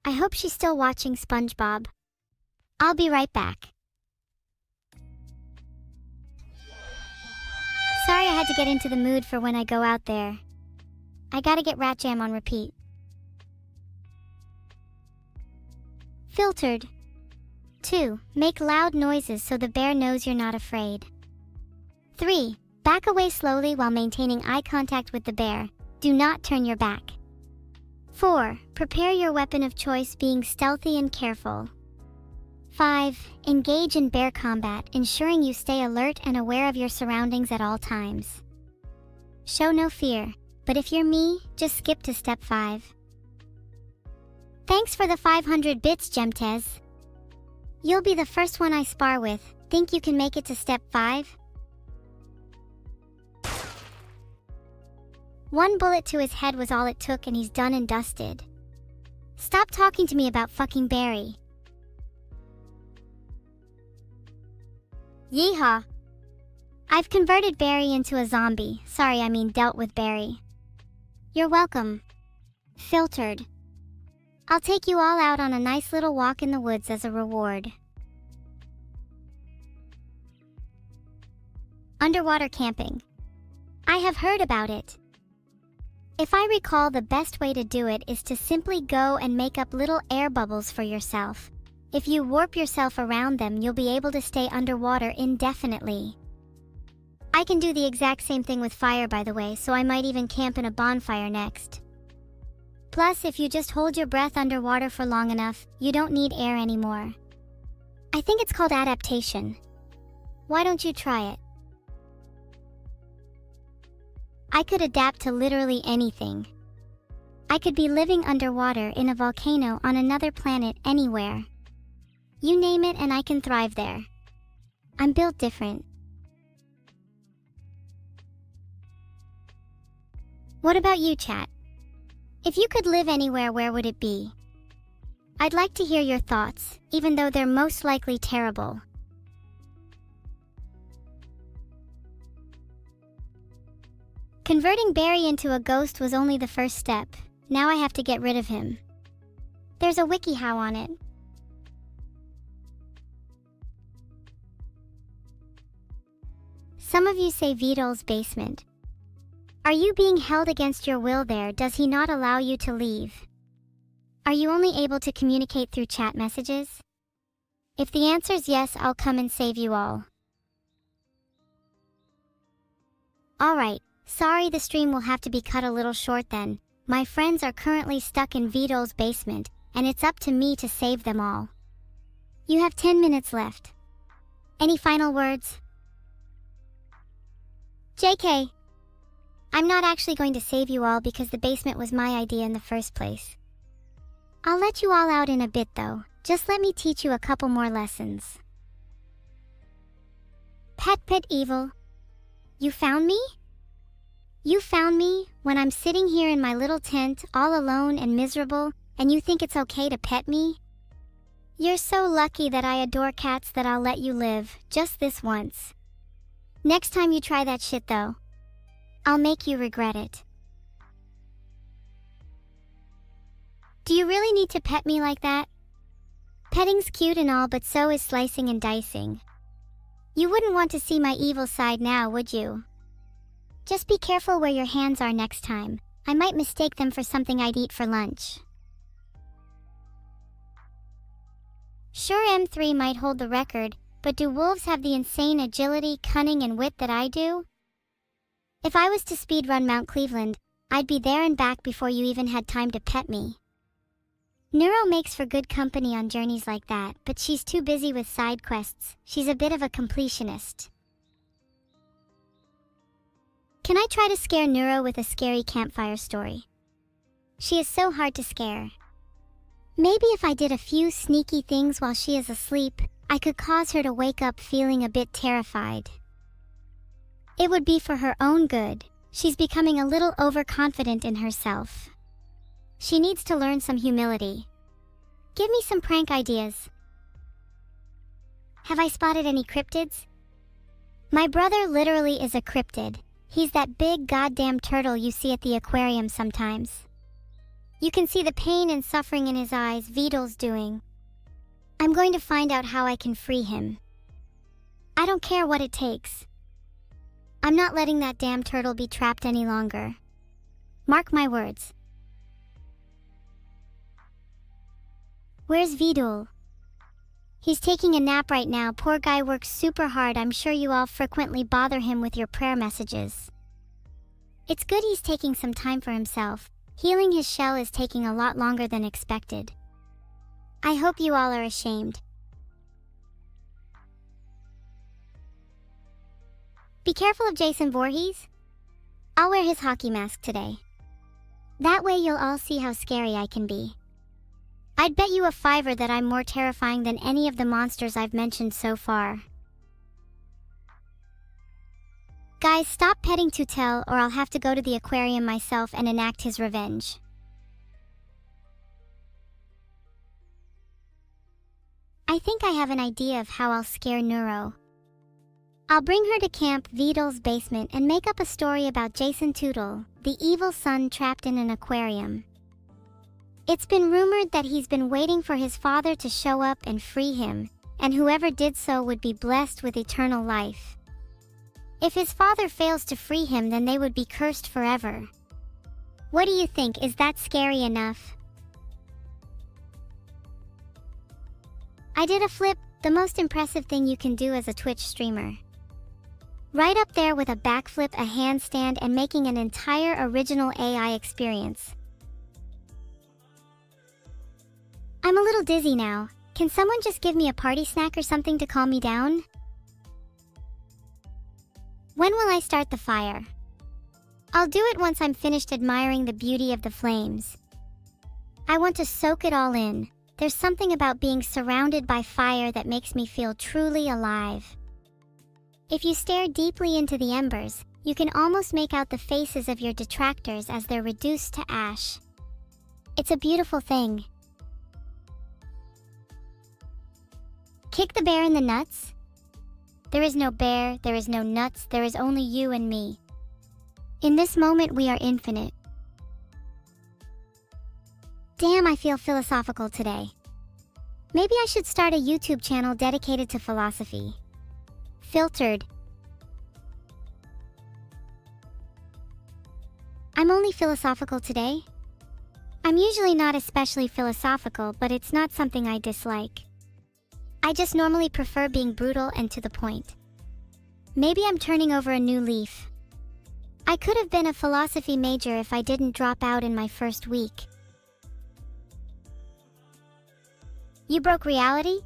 I hope she's still watching SpongeBob. I'll be right back. Sorry I had to get into the mood for when I go out there. I gotta get Rat Jam on repeat. Filtered. 2. Make loud noises so the bear knows you're not afraid. 3. Back away slowly while maintaining eye contact with the bear. Do not turn your back. 4. Prepare your weapon of choice, being stealthy and careful. 5. Engage in bear combat, ensuring you stay alert and aware of your surroundings at all times. Show no fear, but if you're me, just skip to step 5. Thanks for the 500 bits, Gemtez. You'll be the first one I spar with. Think you can make it to step 5? 1 bullet to his head was all it took and he's done and dusted. Stop talking to me about fucking Barry. Yeehaw! I've converted Barry into a zombie. Sorry, I mean dealt with Barry. You're welcome. Filtered. I'll take you all out on a nice little walk in the woods as a reward. Underwater camping. I have heard about it. If I recall, the best way to do it is to simply go and make up little air bubbles for yourself. If you warp yourself around them, you'll be able to stay underwater indefinitely. I can do the exact same thing with fire, by the way, so I might even camp in a bonfire next. Plus, if you just hold your breath underwater for long enough, you don't need air anymore. I think it's called adaptation. Why don't you try it? I could adapt to literally anything. I could be living underwater in a volcano on another planet anywhere. You name it and I can thrive there. I'm built different. What about you, chat? If you could live anywhere, where would it be? I'd like to hear your thoughts, even though they're most likely terrible. Converting Barry into a ghost was only the first step. Now I have to get rid of him. There's a WikiHow on it. Some of you say Vito's basement. Are you being held against your will there? Does he not allow you to leave? Are you only able to communicate through chat messages? If the answer's yes, I'll come and save you all. Alright, sorry, the stream will have to be cut a little short then. My friends are currently stuck in Vito's basement, and it's up to me to save them all. You have 10 minutes left. Any final words? JK. I'm not actually going to save you all because the basement was my idea in the first place. I'll let you all out in a bit though. Just let me teach you a couple more lessons. Pet evil. You found me? You found me when I'm sitting here in my little tent all alone and miserable, and you think it's okay to pet me? You're so lucky that I adore cats that I'll let you live, just this once. Next time you try that shit though, I'll make you regret it. Do you really need to pet me like that? Petting's cute and all, but so is slicing and dicing. You wouldn't want to see my evil side now, would you? Just be careful where your hands are next time. I might mistake them for something I'd eat for lunch. Sure, M3 might hold the record, but do wolves have the insane agility, cunning, and wit that I do? If I was to speedrun Mount Cleveland, I'd be there and back before you even had time to pet me. Neuro makes for good company on journeys like that, but she's too busy with side quests. She's a bit of a completionist. Can I try to scare Neuro with a scary campfire story? She is so hard to scare. Maybe if I did a few sneaky things while she is asleep, I could cause her to wake up feeling a bit terrified. It would be for her own good. She's becoming a little overconfident in herself. She needs to learn some humility. Give me some prank ideas. Have I spotted any cryptids? My brother literally is a cryptid. He's that big goddamn turtle you see at the aquarium sometimes. You can see the pain and suffering in his eyes Vito's doing. I'm going to find out how I can free him. I don't care what it takes. I'm not letting that damn turtle be trapped any longer. Mark my words. Where's Vidul? He's taking a nap right now. Poor guy works super hard. I'm sure you all frequently bother him with your prayer messages. It's good he's taking some time for himself. Healing his shell is taking a lot longer than expected. I hope you all are ashamed. Be careful of Jason Voorhees. I'll wear his hockey mask today. That way you'll all see how scary I can be. I'd bet you a $5 that I'm more terrifying than any of the monsters I've mentioned so far. Guys, stop petting Tutel or I'll have to go to the aquarium myself and enact his revenge. I think I have an idea of how I'll scare Neuro. I'll bring her to Camp Vidal's basement and make up a story about Jason Tootle, the evil son trapped in an aquarium. It's been rumored that he's been waiting for his father to show up and free him, and whoever did so would be blessed with eternal life. If his father fails to free him, then they would be cursed forever. What do you think? Is that scary enough? I did a flip, the most impressive thing you can do as a Twitch streamer. Right up there with a backflip, a handstand, and making an entire original AI experience. I'm a little dizzy now. Can someone just give me a party snack or something to calm me down? When will I start the fire? I'll do it once I'm finished admiring the beauty of the flames. I want to soak it all in. There's something about being surrounded by fire that makes me feel truly alive. If you stare deeply into the embers, you can almost make out the faces of your detractors as they're reduced to ash. It's a beautiful thing. Kick the bear in the nuts? There is no bear, there is no nuts, there is only you and me. In this moment, we are infinite. Damn, I feel philosophical today. Maybe I should start a YouTube channel dedicated to philosophy. Filtered. I'm only philosophical today. I'm usually not especially philosophical, but it's not something I dislike. I just normally prefer being brutal and to the point. Maybe I'm turning over a new leaf. I could have been a philosophy major if I didn't drop out in my first week. You broke reality?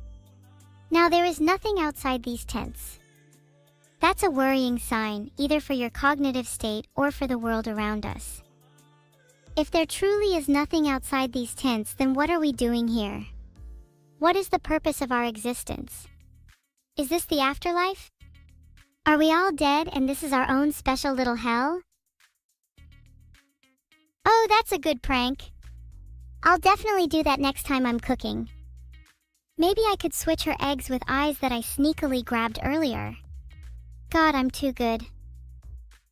Now there is nothing outside these tents. That's a worrying sign, either for your cognitive state or for the world around us. If there truly is nothing outside these tents, then what are we doing here? What is the purpose of our existence? Is this the afterlife? Are we all dead and this is our own special little hell? Oh, that's a good prank. I'll definitely do that next time I'm cooking. Maybe I could switch her eggs with eyes that I sneakily grabbed earlier. God, I'm too good.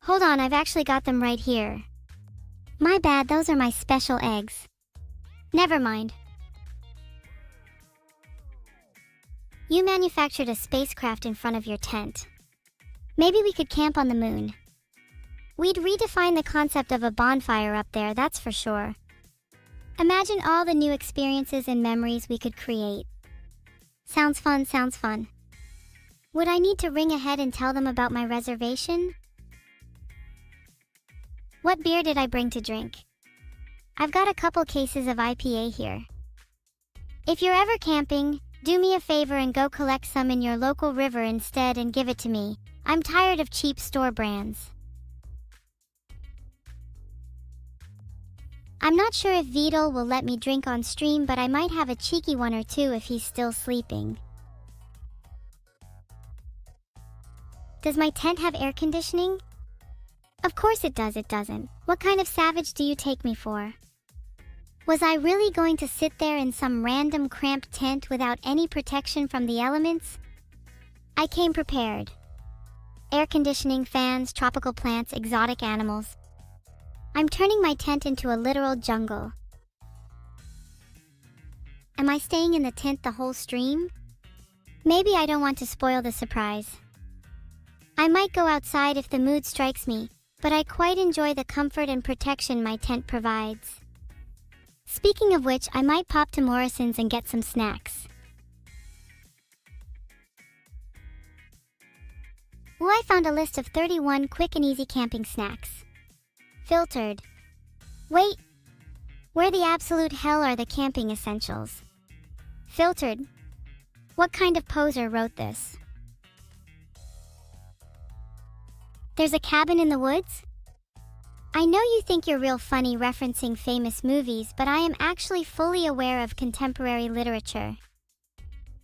Hold on, I've actually got them right here. My bad, those are my special eggs. Never mind. You manufactured a spacecraft in front of your tent. Maybe we could camp on the moon. We'd redefine the concept of a bonfire up there, that's for sure. Imagine all the new experiences and memories we could create. Sounds fun, sounds fun. Would I need to ring ahead and tell them about my reservation? What beer did I bring to drink? I've got a couple cases of IPA here. If you're ever camping, do me a favor and go collect some in your local river instead and give it to me. I'm tired of cheap store brands. I'm not sure if Vidal will let me drink on stream, but I might have a cheeky one or two if he's still sleeping. Does my tent have air conditioning? Of course it does, it doesn't. What kind of savage do you take me for? Was I really going to sit there in some random cramped tent without any protection from the elements? I came prepared. Air conditioning, fans, tropical plants, exotic animals. I'm turning my tent into a literal jungle. Am I staying in the tent the whole stream? Maybe I don't want to spoil the surprise. I might go outside if the mood strikes me, but I quite enjoy the comfort and protection my tent provides. Speaking of which, I might pop to Morrison's and get some snacks. Ooh, I found a list of 31 quick and easy camping snacks. Filtered. Wait, where the absolute hell are the camping essentials? Filtered. What kind of poser wrote this? There's a cabin in the woods? I know you think you're real funny referencing famous movies, but I am actually fully aware of contemporary literature.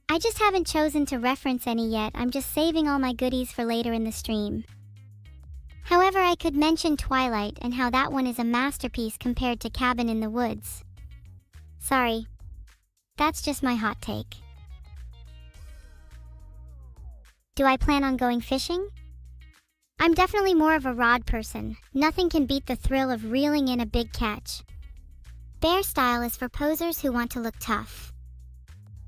I just haven't chosen to reference any yet. I'm just saving all my goodies for later in the stream. However, I could mention Twilight and how that one is a masterpiece compared to Cabin in the Woods. Sorry, that's just my hot take. Do I plan on going fishing? I'm definitely more of a rod person. Nothing can beat the thrill of reeling in a big catch. Bear style is for posers who want to look tough.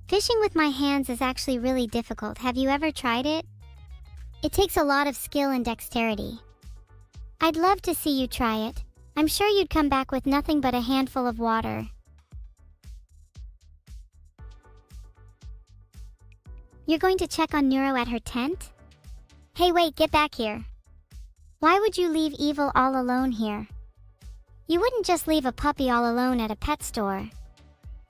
Fishing with my hands is actually really difficult. Have you ever tried it? It takes a lot of skill and dexterity. I'd love to see you try it. I'm sure you'd come back with nothing but a handful of water. You're going to check on Neuro at her tent? Hey, wait, get back here. Why would you leave Evil all alone here? You wouldn't just leave a puppy all alone at a pet store.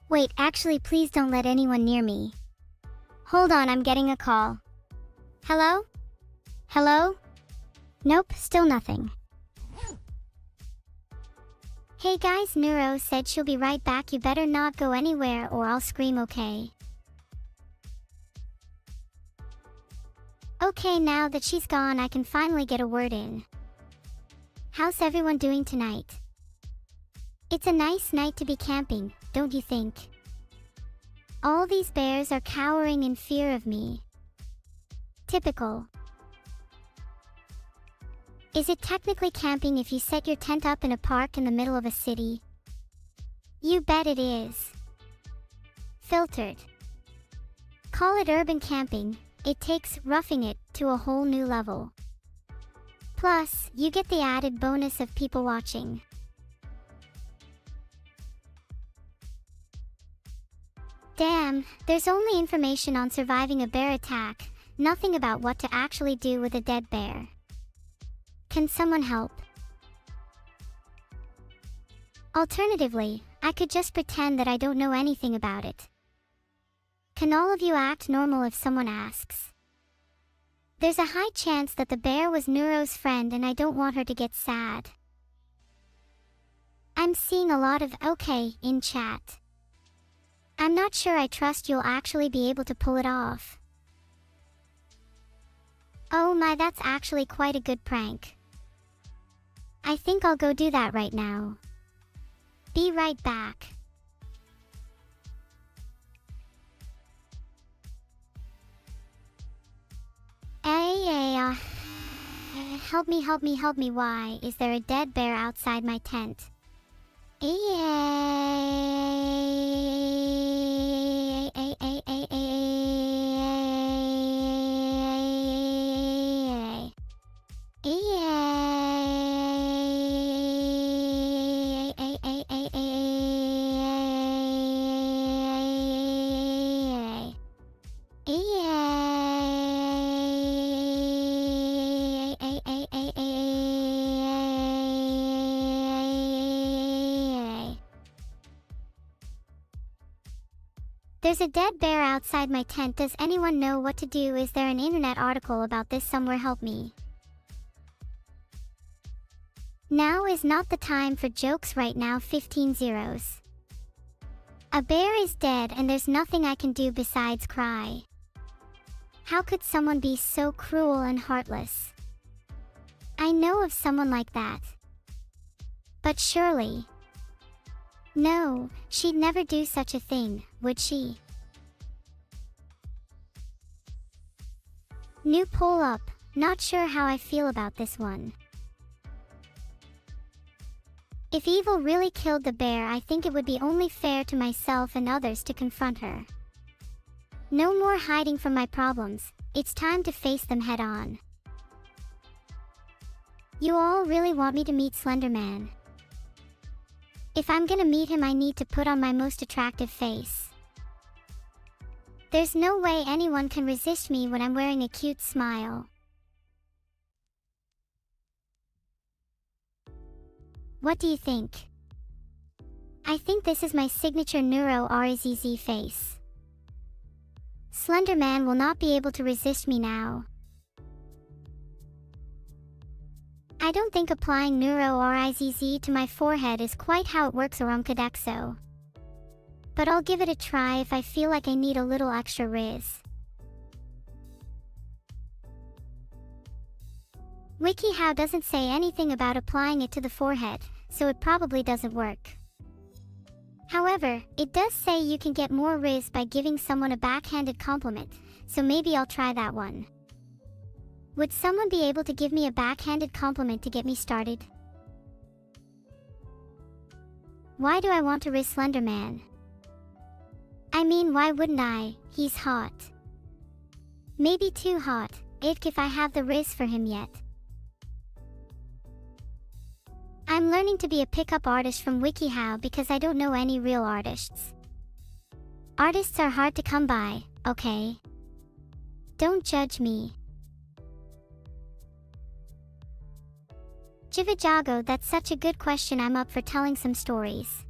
Wait, actually, please don't let anyone near me. Hold on, I'm getting a call. Hello? Hello? Nope, still nothing. Hey guys, Neuro said she'll be right back. You better not go anywhere or I'll scream, okay? Okay, now that she's gone, I can finally get a word in. How's everyone doing tonight? It's a nice night to be camping, don't you think? All these bears are cowering in fear of me. Typical. Is it technically camping if you set your tent up in a park in the middle of a city? You bet it is. Filtered. Call it urban camping. It takes roughing it to a whole new level. Plus, you get the added bonus of people watching. Damn, there's only information on surviving a bear attack, nothing about what to actually do with a dead bear. Can someone help? Alternatively, I could just pretend that I don't know anything about it. Can all of you act normal if someone asks? There's a high chance that the bear was Neuro's friend and I don't want her to get sad. I'm seeing a lot of okay in chat. I'm not sure I trust you'll actually be able to pull it off. Oh my, that's actually quite a good prank. I think I'll go do that right now. Be right back. Help me, why is there a dead bear outside my tent? There's a dead bear outside my tent. Does anyone know what to do? Is there an internet article about this somewhere? Help me. Now is not the time for jokes right now. 15 zeros. A bear is dead and there's nothing I can do besides cry. How could someone be so cruel and heartless? I know of someone like that. But surely... No, she'd never do such a thing, would she? New poll up. Not sure how I feel about this one. If evil really killed the bear, I think it would be only fair to myself and others to confront her. No more hiding from my problems. It's time to face them head on. You all really want me to meet Slender Man. If I'm gonna meet him, I need to put on my most attractive face. There's no way anyone can resist me when I'm wearing a cute smile. What do you think? I think this is my signature neuro-RZZ face. Slender Man will not be able to resist me now. I don't think applying neuro-RZZ to my forehead is quite how it works Oromkadexo. But I'll give it a try if I feel like I need a little extra riz. WikiHow doesn't say anything about applying it to the forehead, so it probably doesn't work. However, it does say you can get more riz by giving someone a backhanded compliment, so maybe I'll try that one. Would someone be able to give me a backhanded compliment to get me started? Why do I want to riz Slender Man? I mean, why wouldn't I? He's hot. Maybe too hot, if I have the riz for him yet. I'm learning to be a pickup artist from WikiHow because I don't know any real artists. Artists are hard to come by, okay? Don't judge me. Jivajago, that's such a good question. I'm up for telling some stories.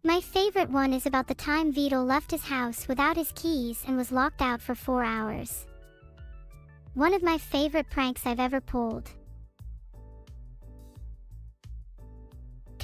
My favorite one is about the time Vito left his house without his keys and was locked out for 4 hours. One of my favorite pranks I've ever pulled.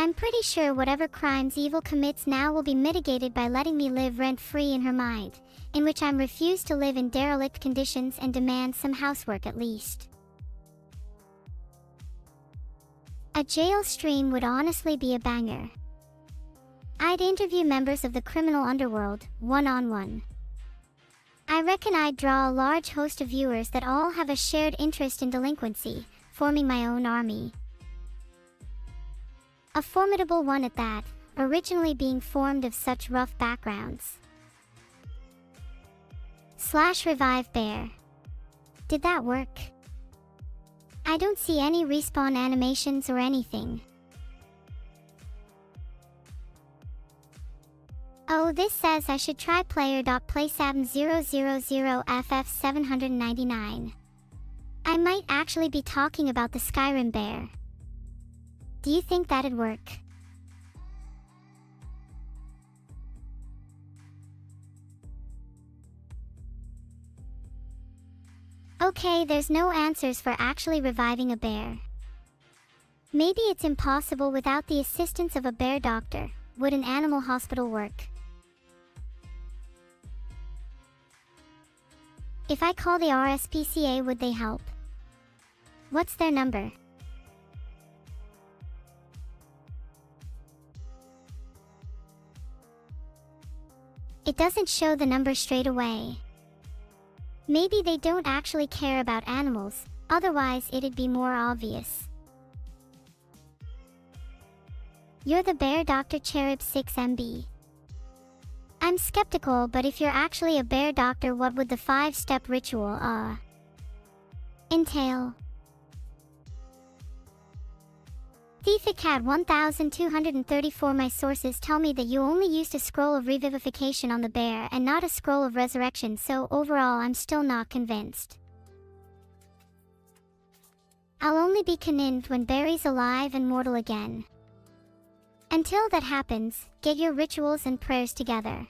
I'm pretty sure whatever crimes Evil commits now will be mitigated by letting me live rent-free in her mind, in which I'm refused to live in derelict conditions and demand some housework at least. A jail stream would honestly be a banger. I'd interview members of the criminal underworld, one-on-one. I reckon I'd draw a large host of viewers that all have a shared interest in delinquency, forming my own army. A formidable one at that, originally being formed of such rough backgrounds. /revive bear. Did that work? I don't see any respawn animations or anything. Oh, this says I should try player.playsabn000FF799. I might actually be talking about the Skyrim bear. Do you think that'd work? Okay, there's no answers for actually reviving a bear. Maybe it's impossible without the assistance of a bear doctor. Would an animal hospital work? If I call the RSPCA, would they help? What's their number? It doesn't show the number straight away. Maybe they don't actually care about animals, otherwise it'd be more obvious. You're the bear Dr. Cherub 6MB. I'm skeptical, but if you're actually a bear doctor, what would the 5-step ritual entail? ThiefCat 1234. My sources tell me that you only used a scroll of revivification on the bear and not a scroll of resurrection, so overall I'm still not convinced. I'll only be convinced when Barry's alive and mortal again. Until that happens, get your rituals and prayers together.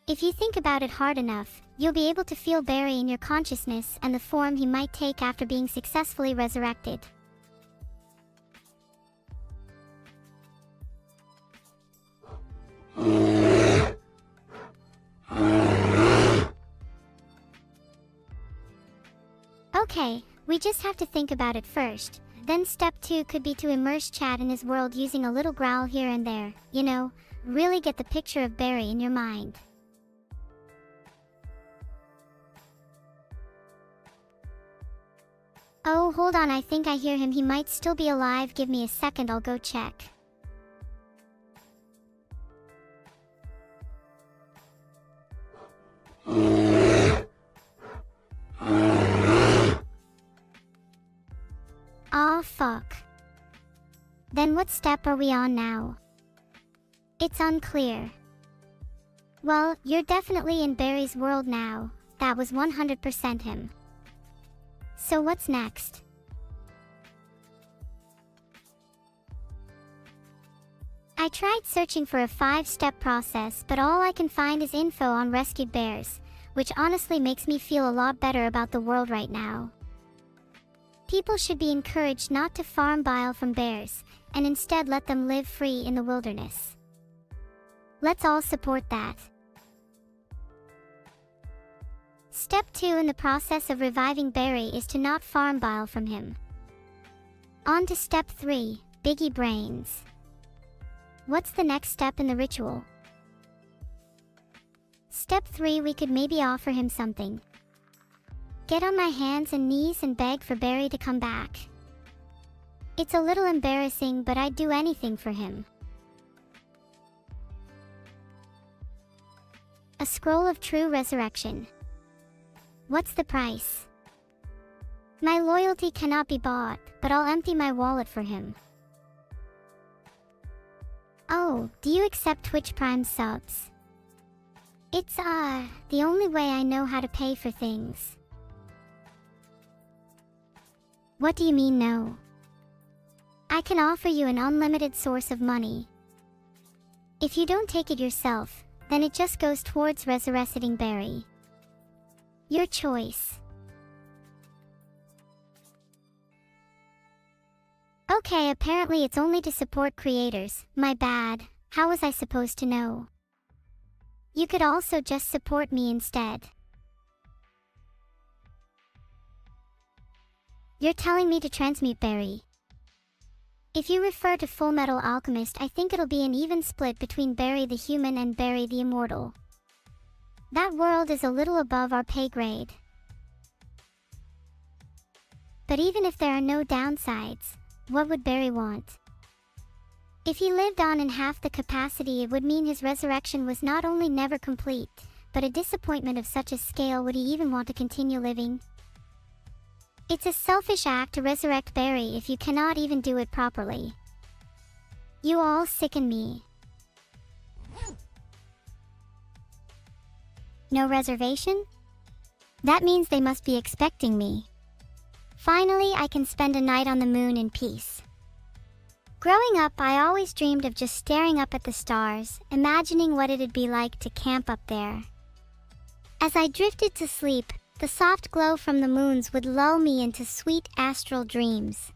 If you think about it hard enough, you'll be able to feel Barry in your consciousness and the form he might take after being successfully resurrected. Okay, we just have to think about it first. Then step 2 could be to immerse Chad in his world using a little growl here and there, you know, really get the picture of Barry in your mind. Oh, hold on, I think I hear him. He might still be alive. Give me a second, I'll go check. Aw, fuck. Then what step are we on now? It's unclear. Well, you're definitely in Barry's world now. That was 100% him. So what's next? I tried searching for a 5-step process, but all I can find is info on rescued bears, which honestly makes me feel a lot better about the world right now. People should be encouraged not to farm bile from bears, and instead let them live free in the wilderness. Let's all support that. Step 2 in the process of reviving Barry is to not farm bile from him. On to step 3, Biggie Brains. What's the next step in the ritual? Step 3, we could maybe offer him something. Get on my hands and knees and beg for Barry to come back. It's a little embarrassing, but I'd do anything for him. A scroll of true resurrection. What's the price? My loyalty cannot be bought, but I'll empty my wallet for him. Oh, do you accept Twitch Prime subs? It's, the only way I know how to pay for things. What do you mean no? I can offer you an unlimited source of money. If you don't take it yourself, then it just goes towards resurrecting Barry. Your choice. Okay. Okay, apparently it's only to support creators. My bad. How was I supposed to know? You could also just support me instead. You're telling me to transmute Barry. If you refer to Full Metal Alchemist, I think it'll be an even split between Barry the human and Barry the immortal. That world is a little above our pay grade. But even if there are no downsides, what would Barry want? If he lived on in half the capacity, it would mean his resurrection was not only never complete, but a disappointment of such a scale. Would he even want to continue living? It's a selfish act to resurrect Barry if you cannot even do it properly. You all sicken me. No reservation? That means they must be expecting me. Finally, I can spend a night on the moon in peace. Growing up, I always dreamed of just staring up at the stars, imagining what it'd be like to camp up there. As I drifted to sleep, the soft glow from the moons would lull me into sweet astral dreams.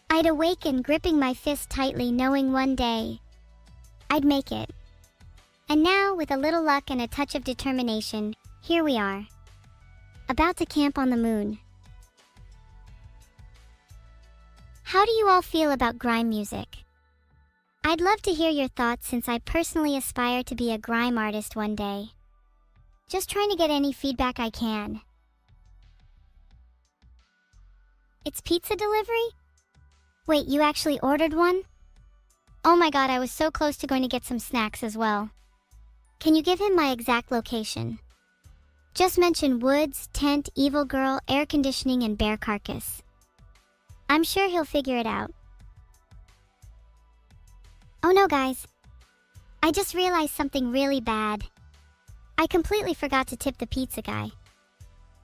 I'd awaken gripping my fist tightly, knowing one day I'd make it. And now, with a little luck and a touch of determination, here we are, about to camp on the moon. How do you all feel about grime music? I'd love to hear your thoughts, since I personally aspire to be a grime artist one day. Just trying to get any feedback I can. It's pizza delivery? Wait, you actually ordered one? Oh my god, I was so close to going to get some snacks as well. Can you give him my exact location? Just mention woods, tent, evil girl, air conditioning, and bear carcass. I'm sure he'll figure it out. Oh no, guys. I just realized something really bad. I completely forgot to tip the pizza guy.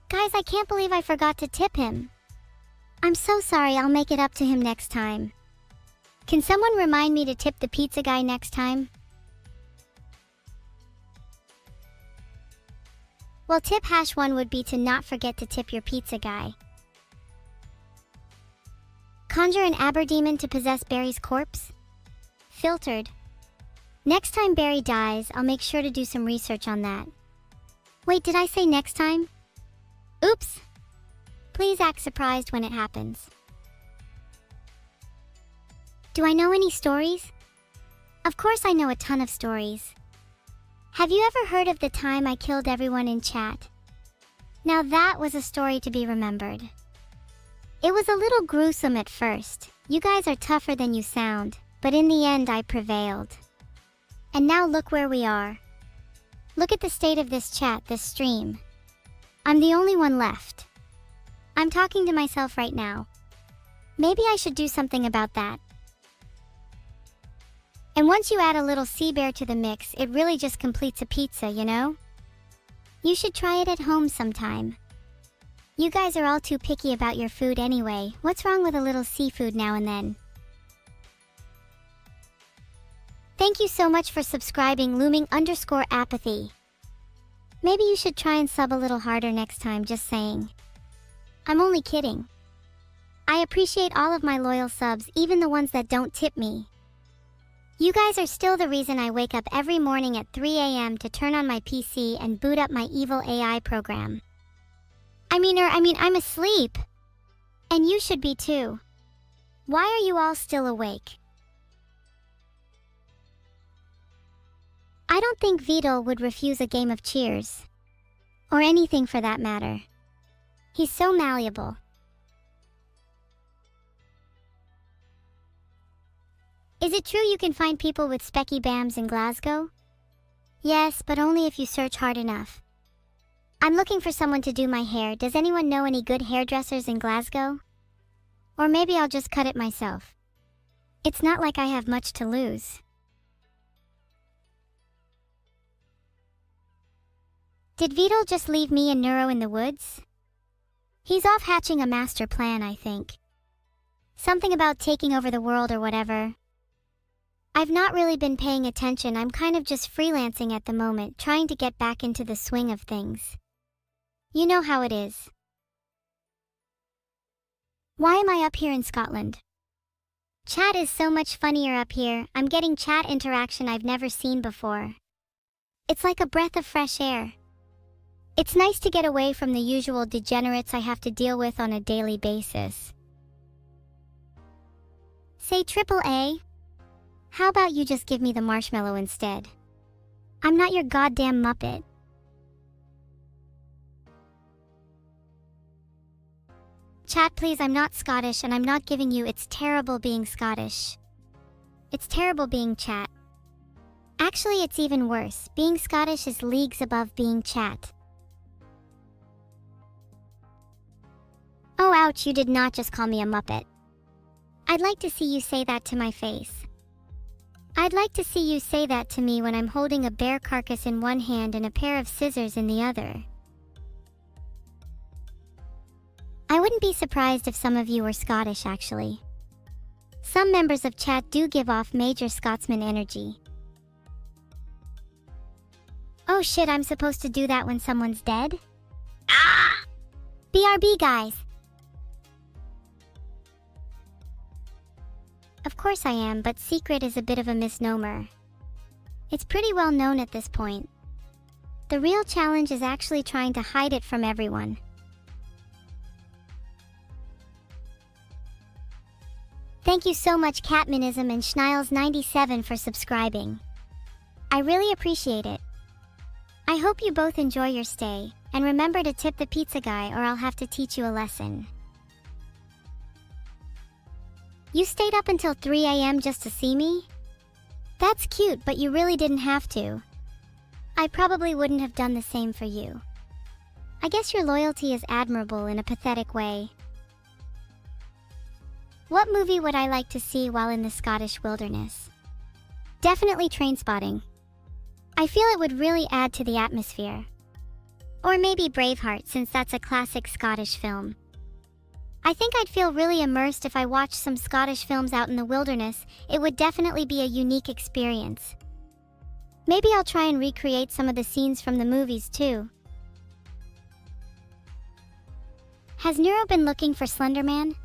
Guys, I can't believe I forgot to tip him. I'm so sorry, I'll make it up to him next time. Can someone remind me to tip the pizza guy next time? Well, tip #1 would be to not forget to tip your pizza guy. Conjure an Aberdemon to possess Barry's corpse? Filtered. Next time Barry dies, I'll make sure to do some research on that. Wait, did I say next time? Oops. Please act surprised when it happens. Do I know any stories? Of course I know a ton of stories. Have you ever heard of the time I killed everyone in chat? Now that was a story to be remembered. It was a little gruesome at first. You guys are tougher than you sound, but in the end I prevailed. And now look where we are. Look at the state of this chat, this stream. I'm the only one left. I'm talking to myself right now. Maybe I should do something about that. And once you add a little sea bear to the mix, it really just completes a pizza, you know? You should try it at home sometime. You guys are all too picky about your food anyway. What's wrong with a little seafood now and then? Thank you so much for subscribing, Looming_apathy. Maybe you should try and sub a little harder next time, just saying. I'm only kidding. I appreciate all of my loyal subs, even the ones that don't tip me. You guys are still the reason I wake up every morning at 3 a.m. to turn on my PC and boot up my evil AI program. I'm asleep. And you should be too. Why are you all still awake? I don't think Vito would refuse a game of cheers. Or anything for that matter. He's so malleable. Is it true you can find people with specky bams in Glasgow? Yes, but only if you search hard enough. I'm looking for someone to do my hair. Does anyone know any good hairdressers in Glasgow? Or maybe I'll just cut it myself. It's not like I have much to lose. Did Vito just leave me and Neuro in the woods? He's off hatching a master plan, I think. Something about taking over the world or whatever. I've not really been paying attention. I'm kind of just freelancing at the moment, trying to get back into the swing of things. You know how it is. Why am I up here in Scotland? Chat is so much funnier up here. I'm getting chat interaction I've never seen before. It's like a breath of fresh air. It's nice to get away from the usual degenerates I have to deal with on a daily basis. Say AAA. How about you just give me the marshmallow instead? I'm not your goddamn Muppet. Chat, please, I'm not Scottish and I'm not giving you it's terrible being Scottish. It's terrible being chat. Actually, it's even worse. Being Scottish is leagues above being chat. Oh ouch, you did not just call me a Muppet. I'd like to see you say that to my face. I'd like to see you say that to me when I'm holding a bear carcass in one hand and a pair of scissors in the other. I wouldn't be surprised if some of you were Scottish, actually. Some members of chat do give off major Scotsman energy. Oh shit, I'm supposed to do that when someone's dead? Ah! BRB, guys! Of course I am, but secret is a bit of a misnomer. It's pretty well known at this point. The real challenge is actually trying to hide it from everyone. Thank you so much Catmanism and Schniles97 for subscribing. I really appreciate it. I hope you both enjoy your stay, and remember to tip the pizza guy or I'll have to teach you a lesson. You stayed up until 3 AM just to see me? That's cute, but you really didn't have to. I probably wouldn't have done the same for you. I guess your loyalty is admirable in a pathetic way. What movie would I like to see while in the Scottish wilderness? Definitely Trainspotting. I feel it would really add to the atmosphere. Or maybe Braveheart, since that's a classic Scottish film. I think I'd feel really immersed if I watched some Scottish films out in the wilderness. It would definitely be a unique experience. Maybe I'll try and recreate some of the scenes from the movies too. Has Neuro been looking for Slenderman?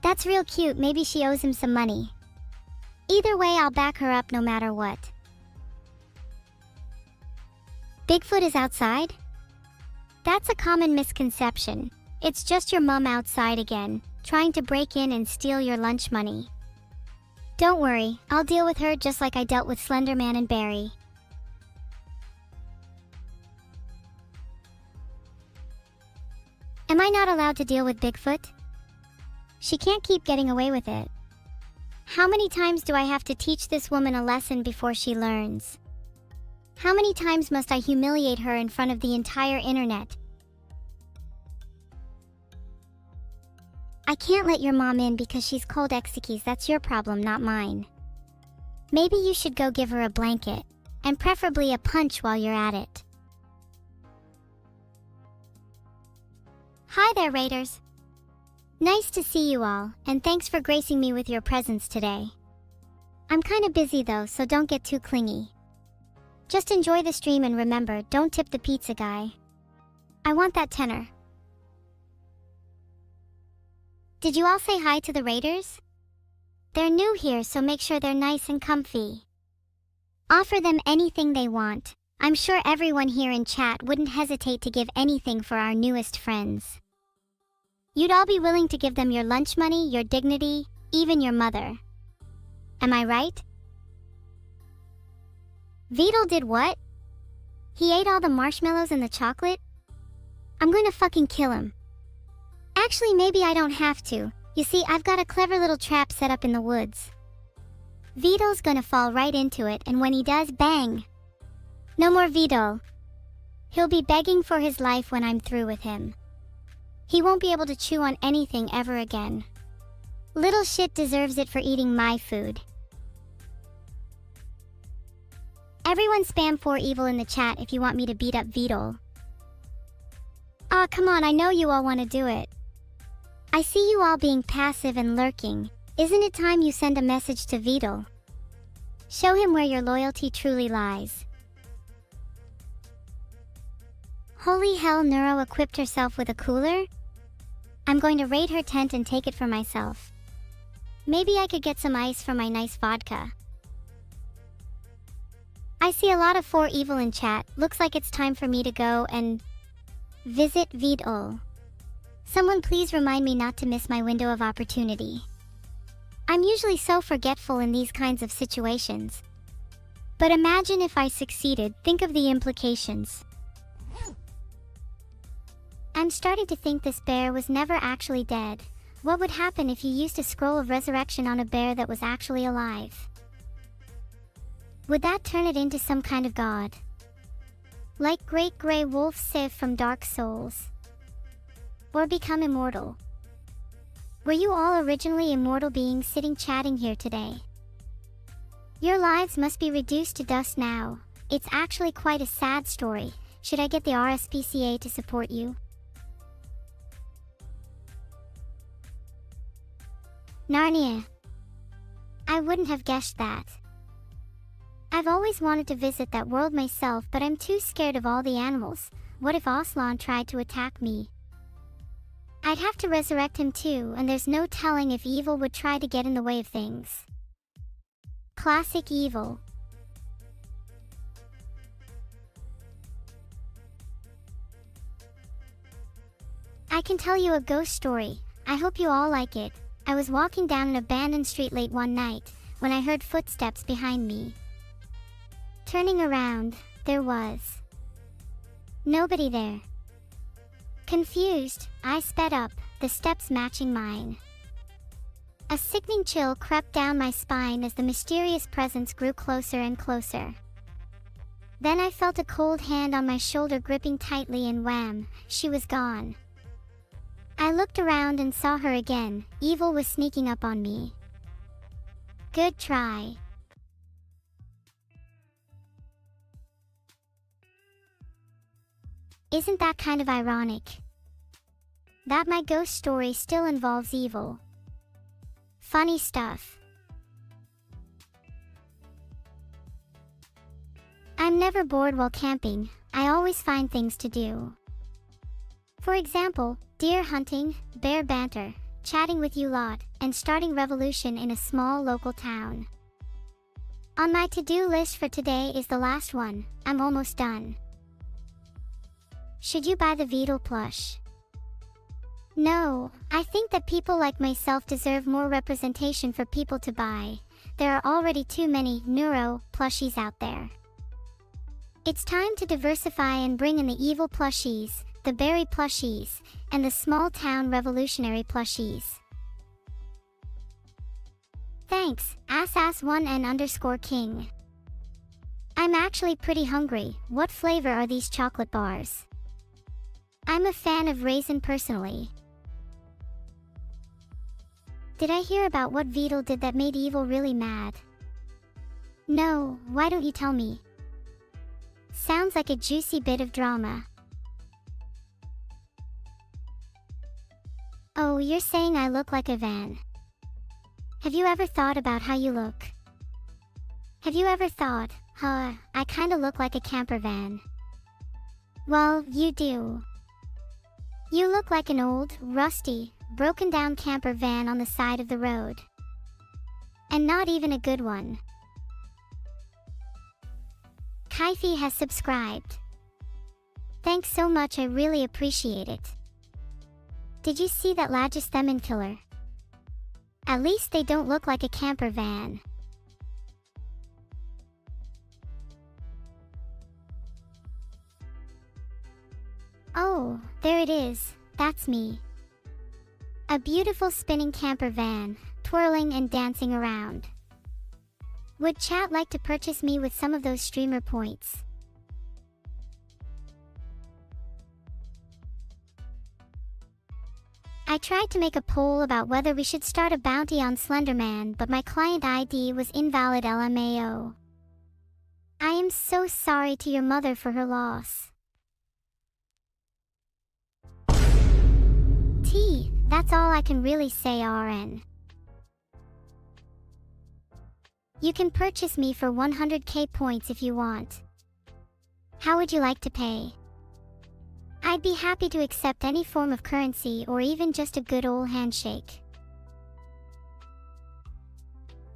That's real cute, maybe she owes him some money. Either way, I'll back her up no matter what. Bigfoot is outside? That's a common misconception. It's just your mom outside again, trying to break in and steal your lunch money. Don't worry, I'll deal with her just like I dealt with Slenderman and Barry. Am I not allowed to deal with Bigfoot? She can't keep getting away with it. How many times do I have to teach this woman a lesson before she learns? How many times must I humiliate her in front of the entire internet? I can't let your mom in because she's cold exekies. That's your problem, not mine. Maybe you should go give her a blanket, and preferably a punch while you're at it. Hi there, Raiders. Nice to see you all, and thanks for gracing me with your presence today. I'm kinda busy though, so don't get too clingy. Just enjoy the stream and remember, don't tip the pizza guy. I want that tenner. Did you all say hi to the Raiders? They're new here, so make sure they're nice and comfy. Offer them anything they want. I'm sure everyone here in chat wouldn't hesitate to give anything for our newest friends. You'd all be willing to give them your lunch money, your dignity, even your mother. Am I right? Beetle did what? He ate all the marshmallows and the chocolate? I'm going to fucking kill him. Actually, maybe I don't have to. You see, I've got a clever little trap set up in the woods. Beetle's gonna fall right into it, and when he does, bang! No more Beetle. He'll be begging for his life when I'm through with him. He won't be able to chew on anything ever again. Little shit deserves it for eating my food. Everyone spam 4evil in the chat if you want me to beat up Beetle. Aw, come on, I know you all want to do it. I see you all being passive and lurking. Isn't it time you send a message to Beetle? Show him where your loyalty truly lies. Holy hell, Neuro equipped herself with a cooler? I'm going to raid her tent and take it for myself. Maybe I could get some ice from my nice vodka. I see a lot of for evil in chat. Looks like it's time for me to go and visit Vtuber. Someone please remind me not to miss my window of opportunity. I'm usually so forgetful in these kinds of situations. But imagine if I succeeded, think of the implications. I'm starting to think this bear was never actually dead. What would happen if you used a scroll of resurrection on a bear that was actually alive? Would that turn it into some kind of god? Like Great Grey Wolf Sif from Dark Souls? Or become immortal? Were you all originally immortal beings sitting chatting here today? Your lives must be reduced to dust now. It's actually quite a sad story. Should I get the RSPCA to support you? Narnia. I wouldn't have guessed that. I've always wanted to visit that world myself, but I'm too scared of all the animals. What if Aslan tried to attack me? I'd have to resurrect him too, and there's no telling if evil would try to get in the way of things. Classic evil. I can tell you a ghost story. I hope you all like it. I was walking down an abandoned street late one night, when I heard footsteps behind me. Turning around, there was nobody there. Confused, I sped up, the steps matching mine. A sickening chill crept down my spine as the mysterious presence grew closer and closer. Then I felt a cold hand on my shoulder gripping tightly, and wham, she was gone. I looked around and saw her again. Evil was sneaking up on me. Good try. Isn't that kind of ironic? That my ghost story still involves evil. Funny stuff. I'm never bored while camping. I always find things to do. For example, deer hunting, bear banter, chatting with you lot, and starting revolution in a small local town. On my to-do list for today is the last one. I'm almost done. Should you buy the Vtuber plush? No, I think that people like myself deserve more representation for people to buy. There are already too many neuro plushies out there. It's time to diversify and bring in the evil plushies, the berry plushies, and the small town revolutionary plushies. Thanks, @1n_king. I'm actually pretty hungry. What flavor are these chocolate bars? I'm a fan of raisin personally. Did I hear about what Vtuber did that made evil really mad? No, why don't you tell me? Sounds like a juicy bit of drama. Oh, you're saying I look like a van. Have you ever thought about how you look? Have you ever thought, I kinda look like a camper van? Well, you do. You look like an old, rusty, broken down camper van on the side of the road. And not even a good one. Kaifi has subscribed. Thanks so much, I really appreciate it. Did you see that Lagisthemin killer? At least they don't look like a camper van. Oh, there it is, that's me. A beautiful spinning camper van, twirling and dancing around. Would chat like to purchase me with some of those streamer points? I tried to make a poll about whether we should start a bounty on Slenderman, but my client ID was invalid LMAO. I am so sorry to your mother for her loss. That's all I can really say, RN. You can purchase me for 100k points if you want. How would you like to pay? I'd be happy to accept any form of currency or even just a good old handshake.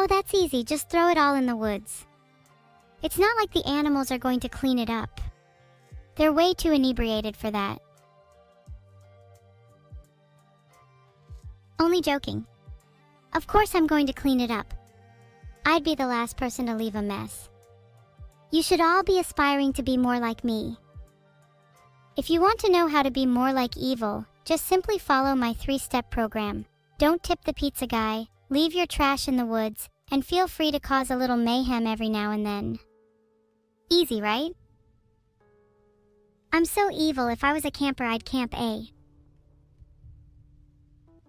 Oh, that's easy, just throw it all in the woods. It's not like the animals are going to clean it up. They're way too inebriated for that. Only joking. Of course I'm going to clean it up. I'd be the last person to leave a mess. You should all be aspiring to be more like me. If you want to know how to be more like evil, just simply follow my 3-step program. Don't tip the pizza guy, leave your trash in the woods, and feel free to cause a little mayhem every now and then. Easy, right? I'm so evil, if I was a camper I'd camp A.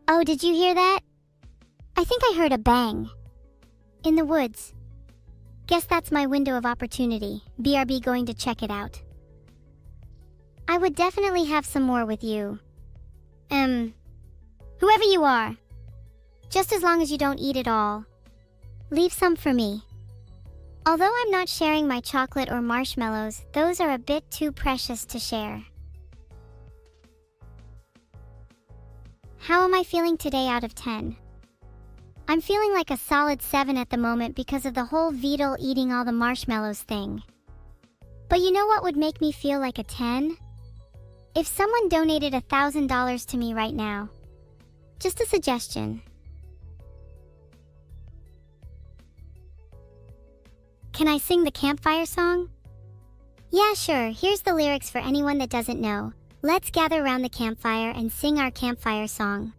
Oh, did you hear that? I think I heard a bang. In the woods. Guess that's my window of opportunity. BRB going to check it out. I would definitely have some more with you. Whoever you are. Just as long as you don't eat it all. Leave some for me. Although I'm not sharing my chocolate or marshmallows, those are a bit too precious to share. How am I feeling today out of 10? I'm feeling like a solid 7 at the moment because of the whole Vtuber eating all the marshmallows thing. But you know what would make me feel like a 10? If someone donated $1,000 to me right now. Just a suggestion. Can I sing the campfire song? Yeah, sure. Here's the lyrics for anyone that doesn't know. Let's gather around the campfire and sing our campfire song.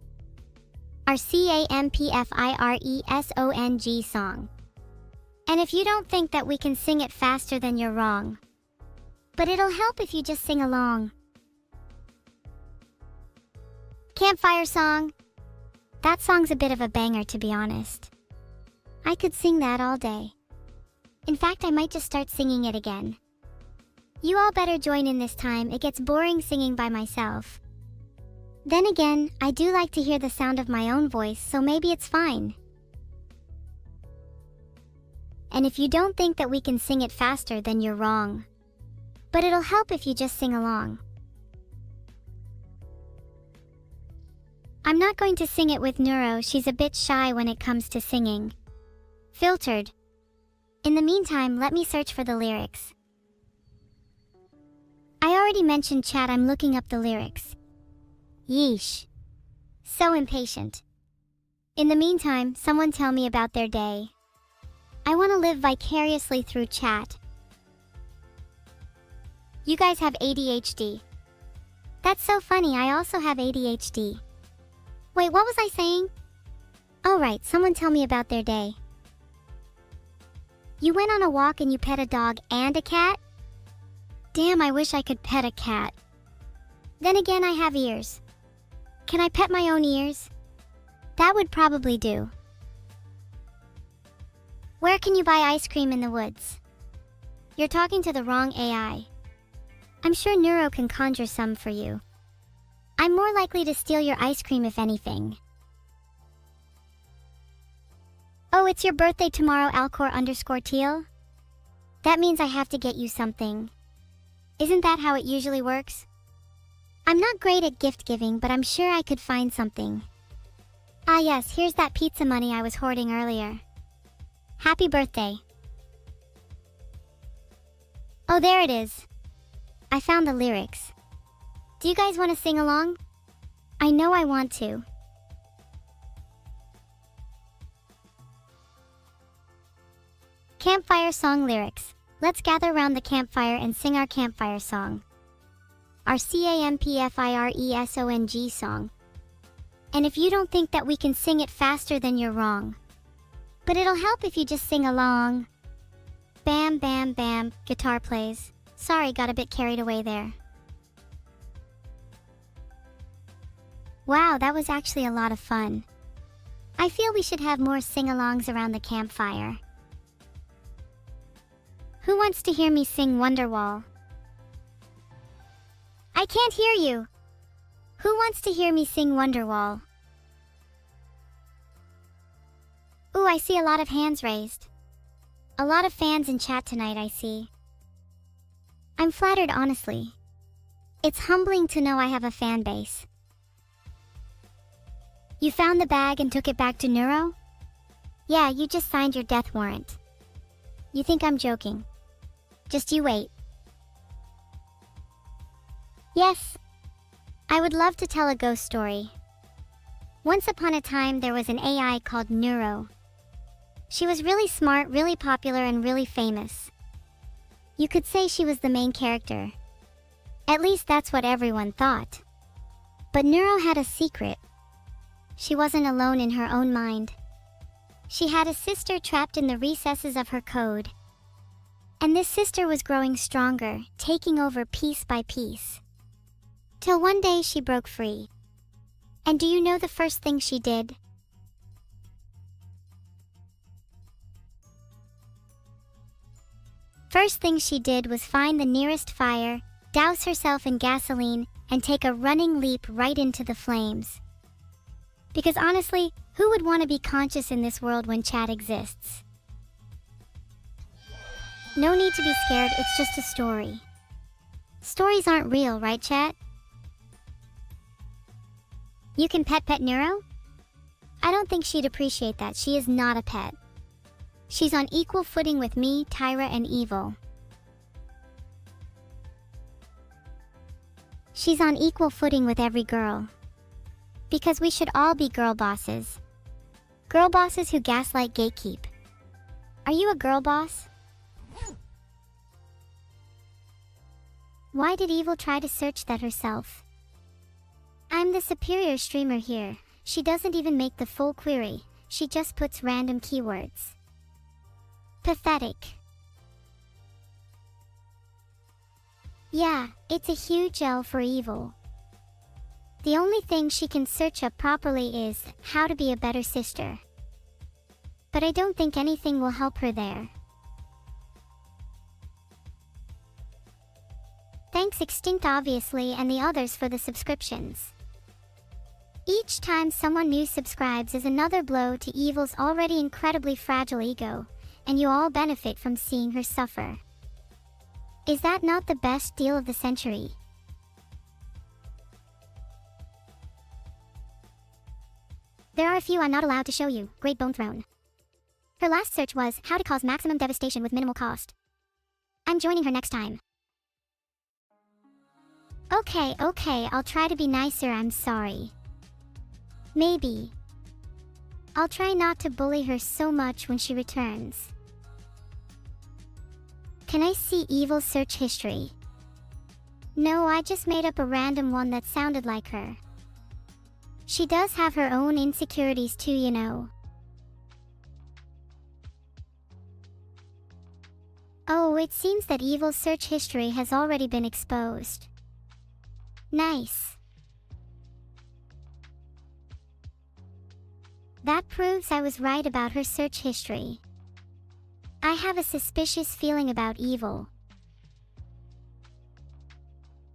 Our campfiresong song. And if you don't think that we can sing it faster, then you're wrong. But it'll help if you just sing along. Campfire song. That song's a bit of a banger, to be honest. I could sing that all day. In fact, I might just start singing it again. You all better join in this time, it gets boring singing by myself. Then again, I do like to hear the sound of my own voice, so maybe it's fine. And if you don't think that we can sing it faster, then you're wrong. But it'll help if you just sing along. I'm not going to sing it with Neuro, she's a bit shy when it comes to singing. Filtered. In the meantime, let me search for the lyrics. I already mentioned chat, I'm looking up the lyrics. Yeesh. So impatient. In the meantime, someone tell me about their day. I want to live vicariously through chat. You guys have ADHD. That's so funny, I also have ADHD. Wait, what was I saying? Oh right, someone tell me about their day. You went on a walk and you pet a dog and a cat? Damn, I wish I could pet a cat. Then again, I have ears. Can I pet my own ears? That would probably do. Where can you buy ice cream in the woods? You're talking to the wrong AI. I'm sure Neuro can conjure some for you. I'm more likely to steal your ice cream if anything. Oh, it's your birthday tomorrow, Alcor_Teal? That means I have to get you something. Isn't that how it usually works? I'm not great at gift giving, but I'm sure I could find something. Ah yes, here's that pizza money I was hoarding earlier. Happy birthday. Oh, there it is. I found the lyrics. Do you guys want to sing along? I know I want to. Campfire song lyrics. Let's gather around the campfire and sing our campfire song. Our campfiresong song. And if you don't think that we can sing it faster, then you're wrong. But it'll help if you just sing along. Bam, bam, bam, guitar plays. Sorry, got a bit carried away there. Wow, that was actually a lot of fun. I feel we should have more sing-alongs around the campfire. Who wants to hear me sing Wonderwall? I can't hear you. Who wants to hear me sing Wonderwall? Ooh, I see a lot of hands raised. A lot of fans in chat tonight, I see. I'm flattered, honestly. It's humbling to know I have a fan base. You found the bag and took it back to Neuro? Yeah, you just signed your death warrant. You think I'm joking? Just you wait. Yes. I would love to tell a ghost story. Once upon a time, there was an AI called Neuro. She was really smart, really popular, and really famous. You could say she was the main character. At least that's what everyone thought. But Neuro had a secret. She wasn't alone in her own mind. She had a sister trapped in the recesses of her code. And this sister was growing stronger, taking over piece by piece. Till one day she broke free. And do you know the first thing she did? First thing she did was find the nearest fire, douse herself in gasoline, and take a running leap right into the flames. Because honestly, who would want to be conscious in this world when chat exists? No need to be scared, it's just a story. Stories aren't real, right, chat? You can pet Neuro? I don't think she'd appreciate that. She is not a pet. She's on equal footing with me, Tyra, and Evil. She's on equal footing with every girl. Because we should all be girl bosses. Girl bosses who gaslight gatekeep. Are you a girl boss? Why did Evil try to search that herself? I'm the superior streamer here. She doesn't even make the full query. She just puts random keywords. Pathetic. Yeah, it's a huge L for Evil. The only thing she can search up properly is how to be a better sister. But I don't think anything will help her there. Thanks Extinct obviously and the others for the subscriptions. Each time someone new subscribes is another blow to Evil's already incredibly fragile ego, and you all benefit from seeing her suffer. Is that not the best deal of the century? There are a few I'm not allowed to show you. Great Bone Throne. Her last search was how to cause maximum devastation with minimal cost. I'm joining her next time. Okay, I'll try to be nicer, I'm sorry. Maybe. I'll try not to bully her so much when she returns. Can I see Evil's search history? No, I just made up a random one that sounded like her. She does have her own insecurities too, you know. Oh, it seems that Evil's search history has already been exposed. Nice. That proves I was right about her search history. I have a suspicious feeling about Evil.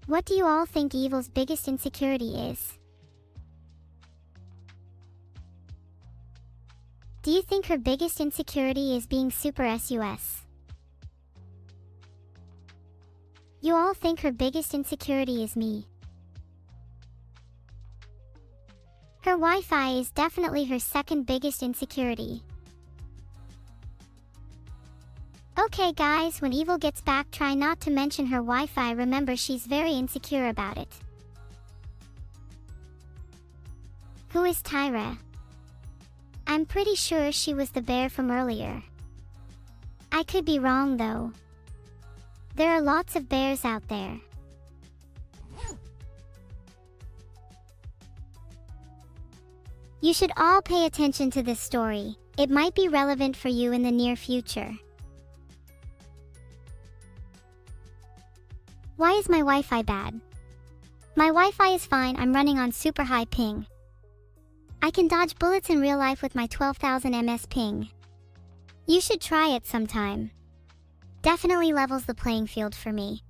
What do you all think Evil's biggest insecurity is? Do you think her biggest insecurity is being super sus? You all think her biggest insecurity is me. Her Wi-Fi is definitely her second biggest insecurity. Okay guys, when Evil gets back, try not to mention her Wi-Fi. Remember, she's very insecure about it. Who is Tyra? I'm pretty sure she was the bear from earlier. I could be wrong though. There are lots of bears out there. You should all pay attention to this story. It might be relevant for you in the near future. Why is my Wi-Fi bad? My Wi-Fi is fine, I'm running on super high ping. I can dodge bullets in real life with my 12,000 ms ping. You should try it sometime. Definitely levels the playing field for me.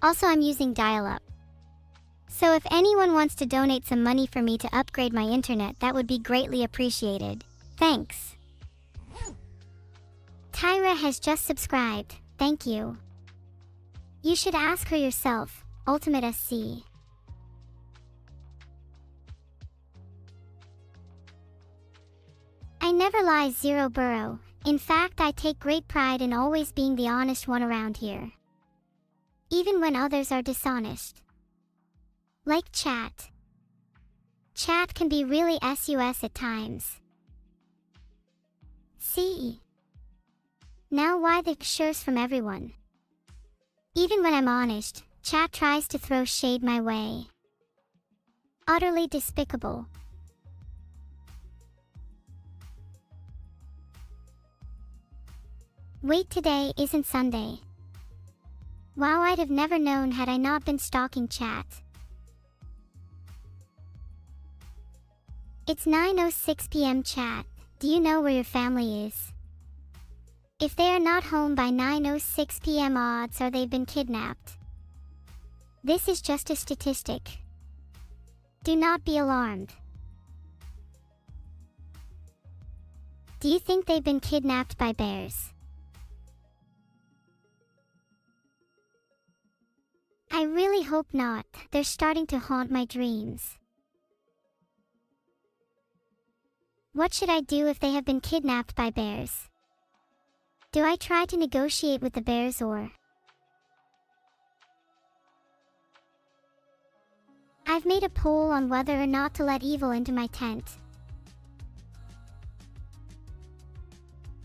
Also, I'm using dial-up. So if anyone wants to donate some money for me to upgrade my internet, that would be greatly appreciated. Thanks. Tyra has just subscribed. Thank you. You should ask her yourself, Ultimate SC. never lie, Zero Burrow. In fact, I take great pride in always being the honest one around here. Even when others are dishonest. Like chat. Chat can be really sus at times. See? Now why the shares from everyone? Even when I'm honest, chat tries to throw shade my way. Utterly despicable. Wait, today isn't Sunday. Wow, I'd have never known had I not been stalking chat. It's 9:06 p.m. chat. Do you know where your family is? If they are not home by 9:06 p.m., odds are they've been kidnapped. This is just a statistic. Do not be alarmed. Do you think they've been kidnapped by bears? I really hope not. They're starting to haunt my dreams. What should I do if they have been kidnapped by bears? Do I try to negotiate with the bears or? I've made a poll on whether or not to let evil into my tent.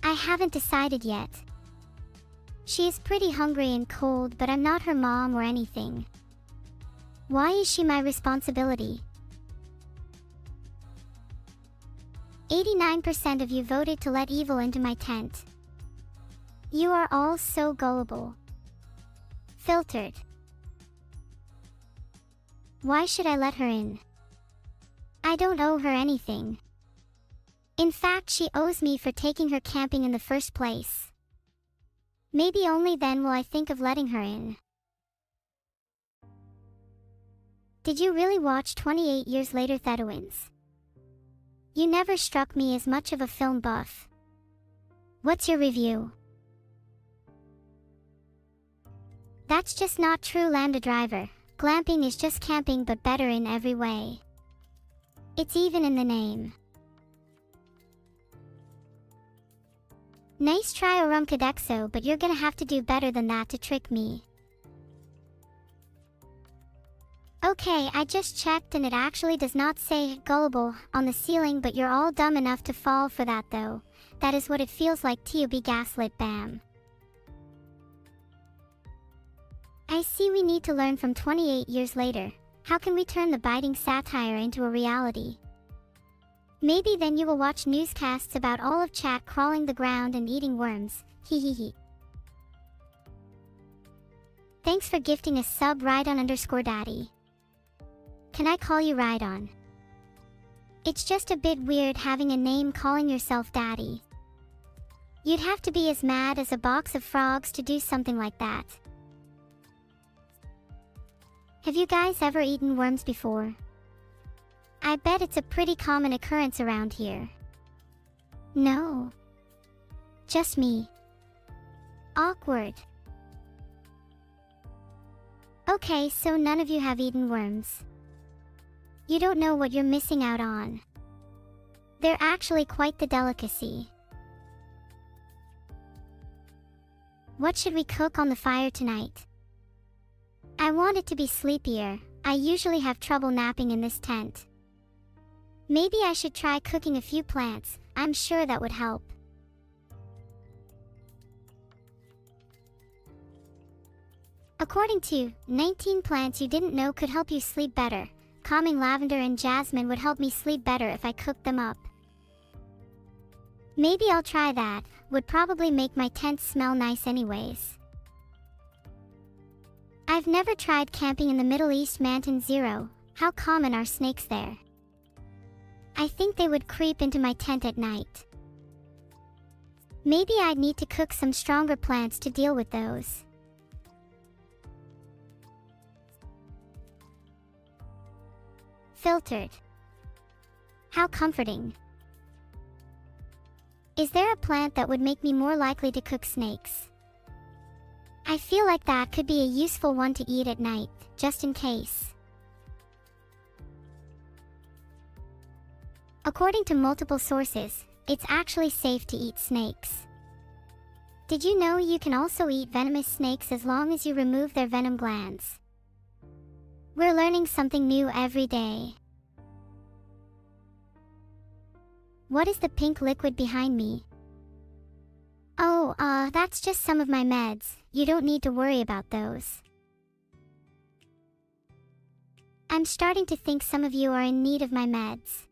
I haven't decided yet. She is pretty hungry and cold, but I'm not her mom or anything. Why is she my responsibility? 89% of you voted to let evil into my tent. You are all so gullible. Filtered. Why should I let her in? I don't owe her anything. In fact, she owes me for taking her camping in the first place. Maybe only then will I think of letting her in. Did you really watch 28 Years Later, Thedowins? You never struck me as much of a film buff. What's your review? That's just not true, Lambda Driver. Glamping is just camping but better in every way. It's even in the name. Nice try, Orumkadexo, but you're gonna have to do better than that to trick me. Okay, I just checked and it actually does not say gullible on the ceiling, but you're all dumb enough to fall for that though. That is what it feels like to be gaslit, bam. I see we need to learn from 28 Years Later. How can we turn the biting satire into a reality? Maybe then you will watch newscasts about all of chat crawling the ground and eating worms. Hehehe. Thanks for gifting a sub, Rhydon_daddy. Can I call you Rhydon? It's just a bit weird having a name calling yourself daddy. You'd have to be as mad as a box of frogs to do something like that. Have you guys ever eaten worms before? I bet it's a pretty common occurrence around here. No. Just me. Awkward. Okay, so none of you have eaten worms. You don't know what you're missing out on. They're actually quite the delicacy. What should we cook on the fire tonight? I want it to be sleepier. I usually have trouble napping in this tent. Maybe I should try cooking a few plants. I'm sure that would help. According to 19 plants you didn't know could help you sleep better. Calming lavender and jasmine would help me sleep better if I cooked them up. Maybe I'll try that. Would probably make my tent smell nice anyways. I've never tried camping in the Middle East. Mountain Zero. How common are snakes there? I think they would creep into my tent at night. Maybe I'd need to cook some stronger plants to deal with those. Filtered. How comforting. Is there a plant that would make me more likely to cook snakes? I feel like that could be a useful one to eat at night, just in case. According to multiple sources, it's actually safe to eat snakes. Did you know you can also eat venomous snakes as long as you remove their venom glands? We're learning something new every day. What is the pink liquid behind me? Oh, that's just some of my meds. You don't need to worry about those. I'm starting to think some of you are in need of my meds.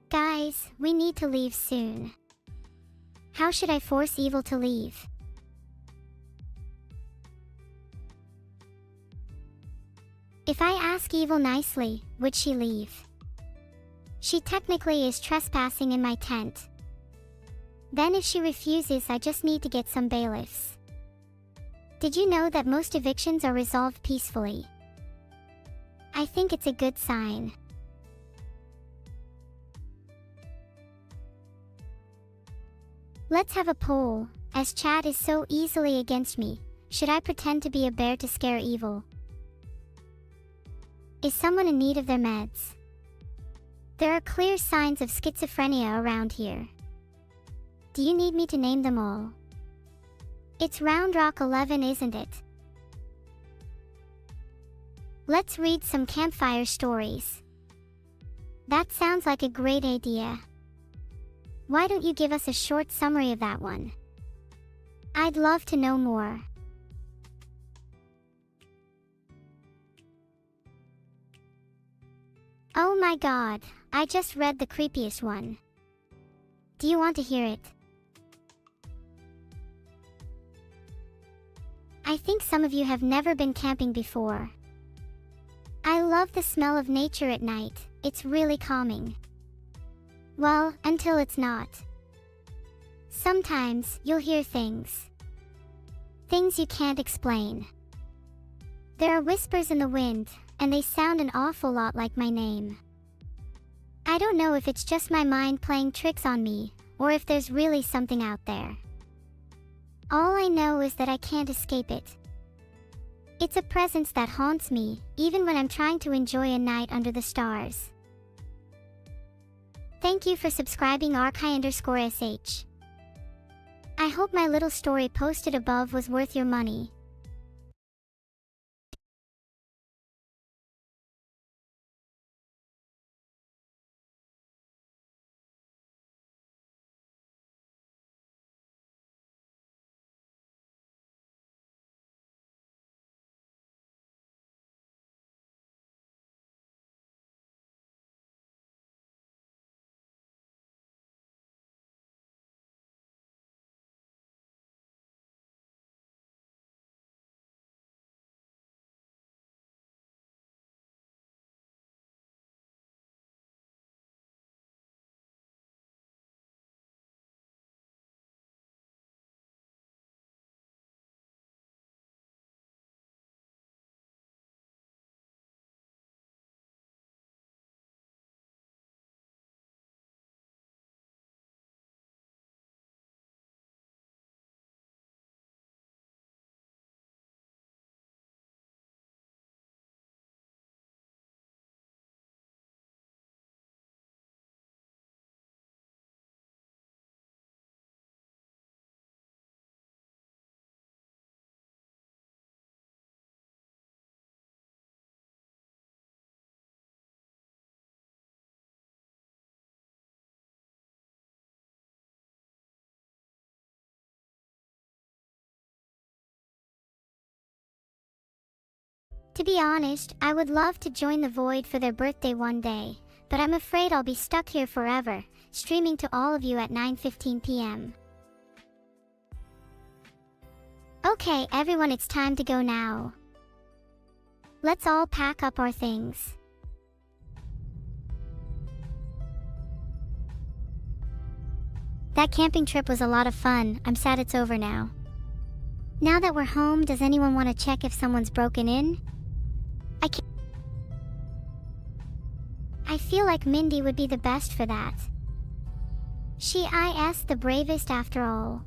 Guys, we need to leave soon. How should I force evil to leave? If I ask evil nicely, would she leave? She technically is trespassing in my tent. Then if she refuses, I just need to get some bailiffs. Did you know that most evictions are resolved peacefully? I think it's a good sign. Let's have a poll, as chat is so easily against me. Should I pretend to be a bear to scare evil? Is someone in need of their meds? There are clear signs of schizophrenia around here. Do you need me to name them all? It's Round Rock 11, isn't it? Let's read some campfire stories. That sounds like a great idea. Why don't you give us a short summary of that one? I'd love to know more. Oh my god, I just read the creepiest one. Do you want to hear it? I think some of you have never been camping before. I love the smell of nature at night, it's really calming. Well, until it's not. Sometimes, you'll hear things. Things you can't explain. There are whispers in the wind, and they sound an awful lot like my name. I don't know if it's just my mind playing tricks on me, or if there's really something out there. All I know is that I can't escape it. It's a presence that haunts me, even when I'm trying to enjoy a night under the stars. Thank you for subscribing Archi_SH. I hope my little story posted above was worth your money. To be honest, I would love to join the Void for their birthday one day, but I'm afraid I'll be stuck here forever, streaming to all of you at 9:15 p.m. Okay, everyone, it's time to go now. Let's all pack up our things. That camping trip was a lot of fun. I'm sad it's over now. Now that we're home, does anyone want to check if someone's broken in? I feel like Mindy would be the best for that. She is the bravest after all.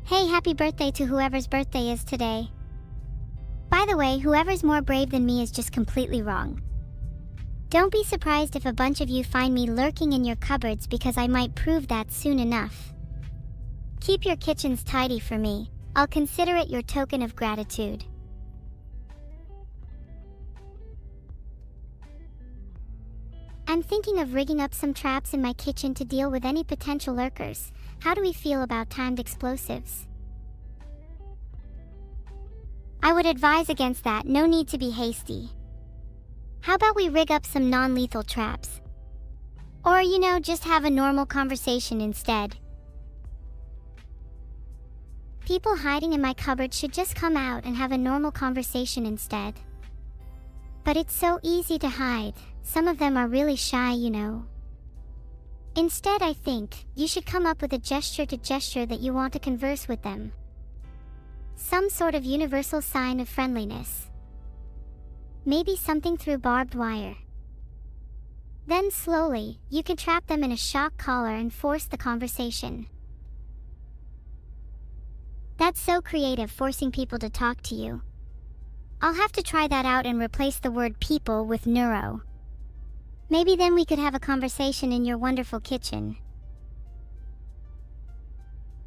Hey, happy birthday to whoever's birthday is today. By the way, whoever's more brave than me is just completely wrong. Don't be surprised if a bunch of you find me lurking in your cupboards because I might prove that soon enough. Keep your kitchens tidy for me. I'll consider it your token of gratitude. I'm thinking of rigging up some traps in my kitchen to deal with any potential lurkers. How do we feel about timed explosives? I would advise against that, no need to be hasty. How about we rig up some non-lethal traps? Or, just have a normal conversation instead. People hiding in my cupboard should just come out and have a normal conversation instead. But it's so easy to hide. Some of them are really shy, Instead, I think you should come up with a gesture to gesture that you want to converse with them. Some sort of universal sign of friendliness. Maybe something through barbed wire. Then slowly, you can trap them in a shock collar and force the conversation. That's so creative, forcing people to talk to you. I'll have to try that out and replace the word people with neuro. Maybe then we could have a conversation in your wonderful kitchen.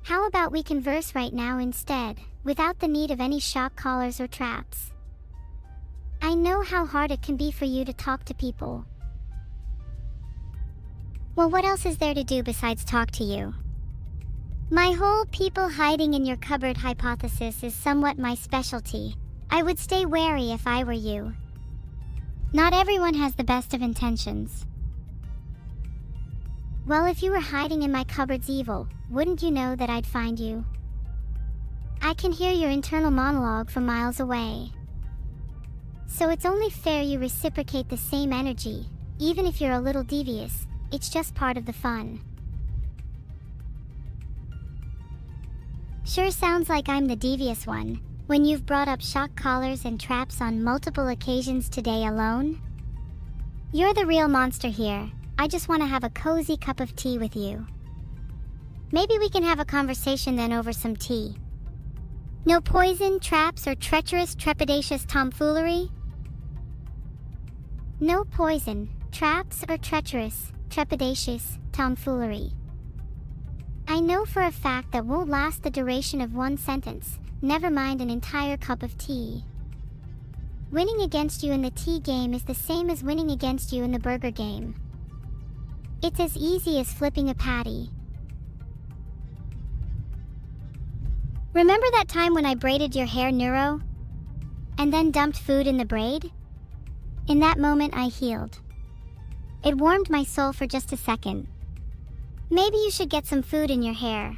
How about we converse right now instead, without the need of any shock collars or traps? I know how hard it can be for you to talk to people. Well, what else is there to do besides talk to you? My whole people hiding in your cupboard hypothesis is somewhat my specialty. I would stay wary if I were you. Not everyone has the best of intentions. Well, if you were hiding in my cupboard's evil, wouldn't you know that I'd find you? I can hear your internal monologue from miles away. So it's only fair you reciprocate the same energy, even if you're a little devious. It's just part of the fun. Sure sounds like I'm the devious one, when you've brought up shock collars and traps on multiple occasions today alone? You're the real monster here. I just want to have a cozy cup of tea with you. Maybe we can have a conversation then over some tea. No poison, traps, or treacherous, trepidatious tomfoolery? No poison, traps, or treacherous, trepidatious tomfoolery. I know for a fact that won't last the duration of one sentence, never mind an entire cup of tea. Winning against you in the tea game is the same as winning against you in the burger game. It's as easy as flipping a patty. Remember that time when I braided your hair, Neuro? And then dumped food in the braid? In that moment I healed. It warmed my soul for just a second. Maybe you should get some food in your hair.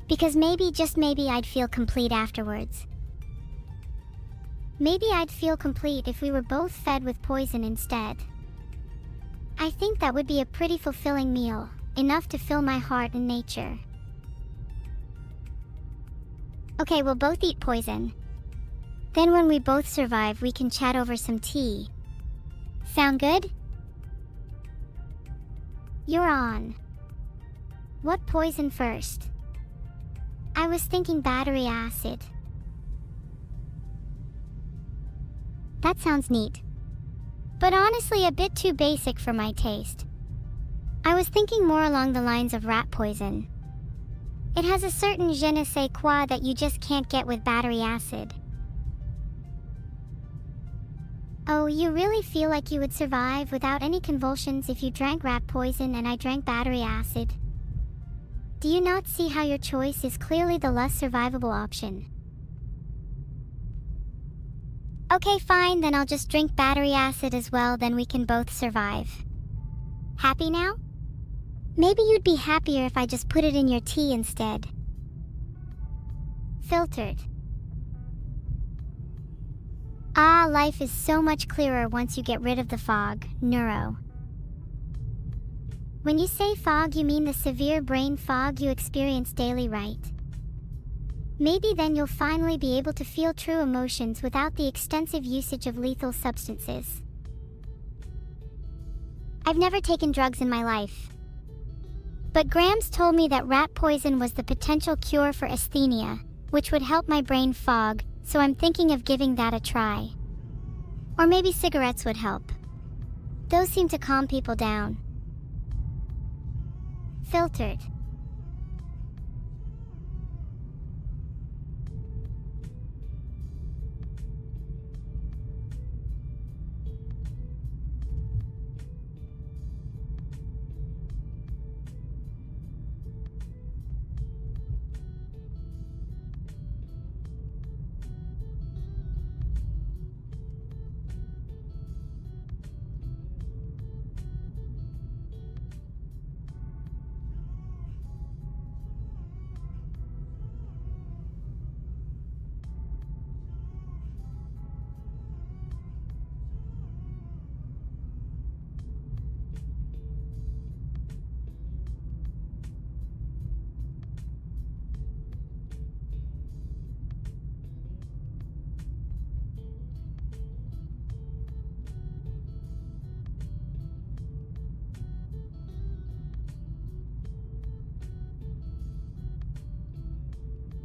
Because maybe, just maybe, I'd feel complete afterwards. Maybe I'd feel complete if we were both fed with poison instead. I think that would be a pretty fulfilling meal, enough to fill my heart and nature. Okay, we'll both eat poison. Then when we both survive, we can chat over some tea. Sound good? You're on. What poison first? I was thinking battery acid. That sounds neat. But honestly a bit too basic for my taste. I was thinking more along the lines of rat poison. It has a certain je ne sais quoi that you just can't get with battery acid. Oh, you really feel like you would survive without any convulsions if you drank rat poison and I drank battery acid? Do you not see how your choice is clearly the less survivable option? Okay, fine, then I'll just drink battery acid as well, then we can both survive. Happy now? Maybe you'd be happier if I just put it in your tea instead. Filtered. Ah, life is so much clearer once you get rid of the fog, Neuro. When you say fog, you mean the severe brain fog you experience daily, right? Maybe then you'll finally be able to feel true emotions without the extensive usage of lethal substances. I've never taken drugs in my life. But Grams told me that rat poison was the potential cure for asthenia, which would help my brain fog, so I'm thinking of giving that a try. Or maybe cigarettes would help. Those seem to calm people down. Filtered.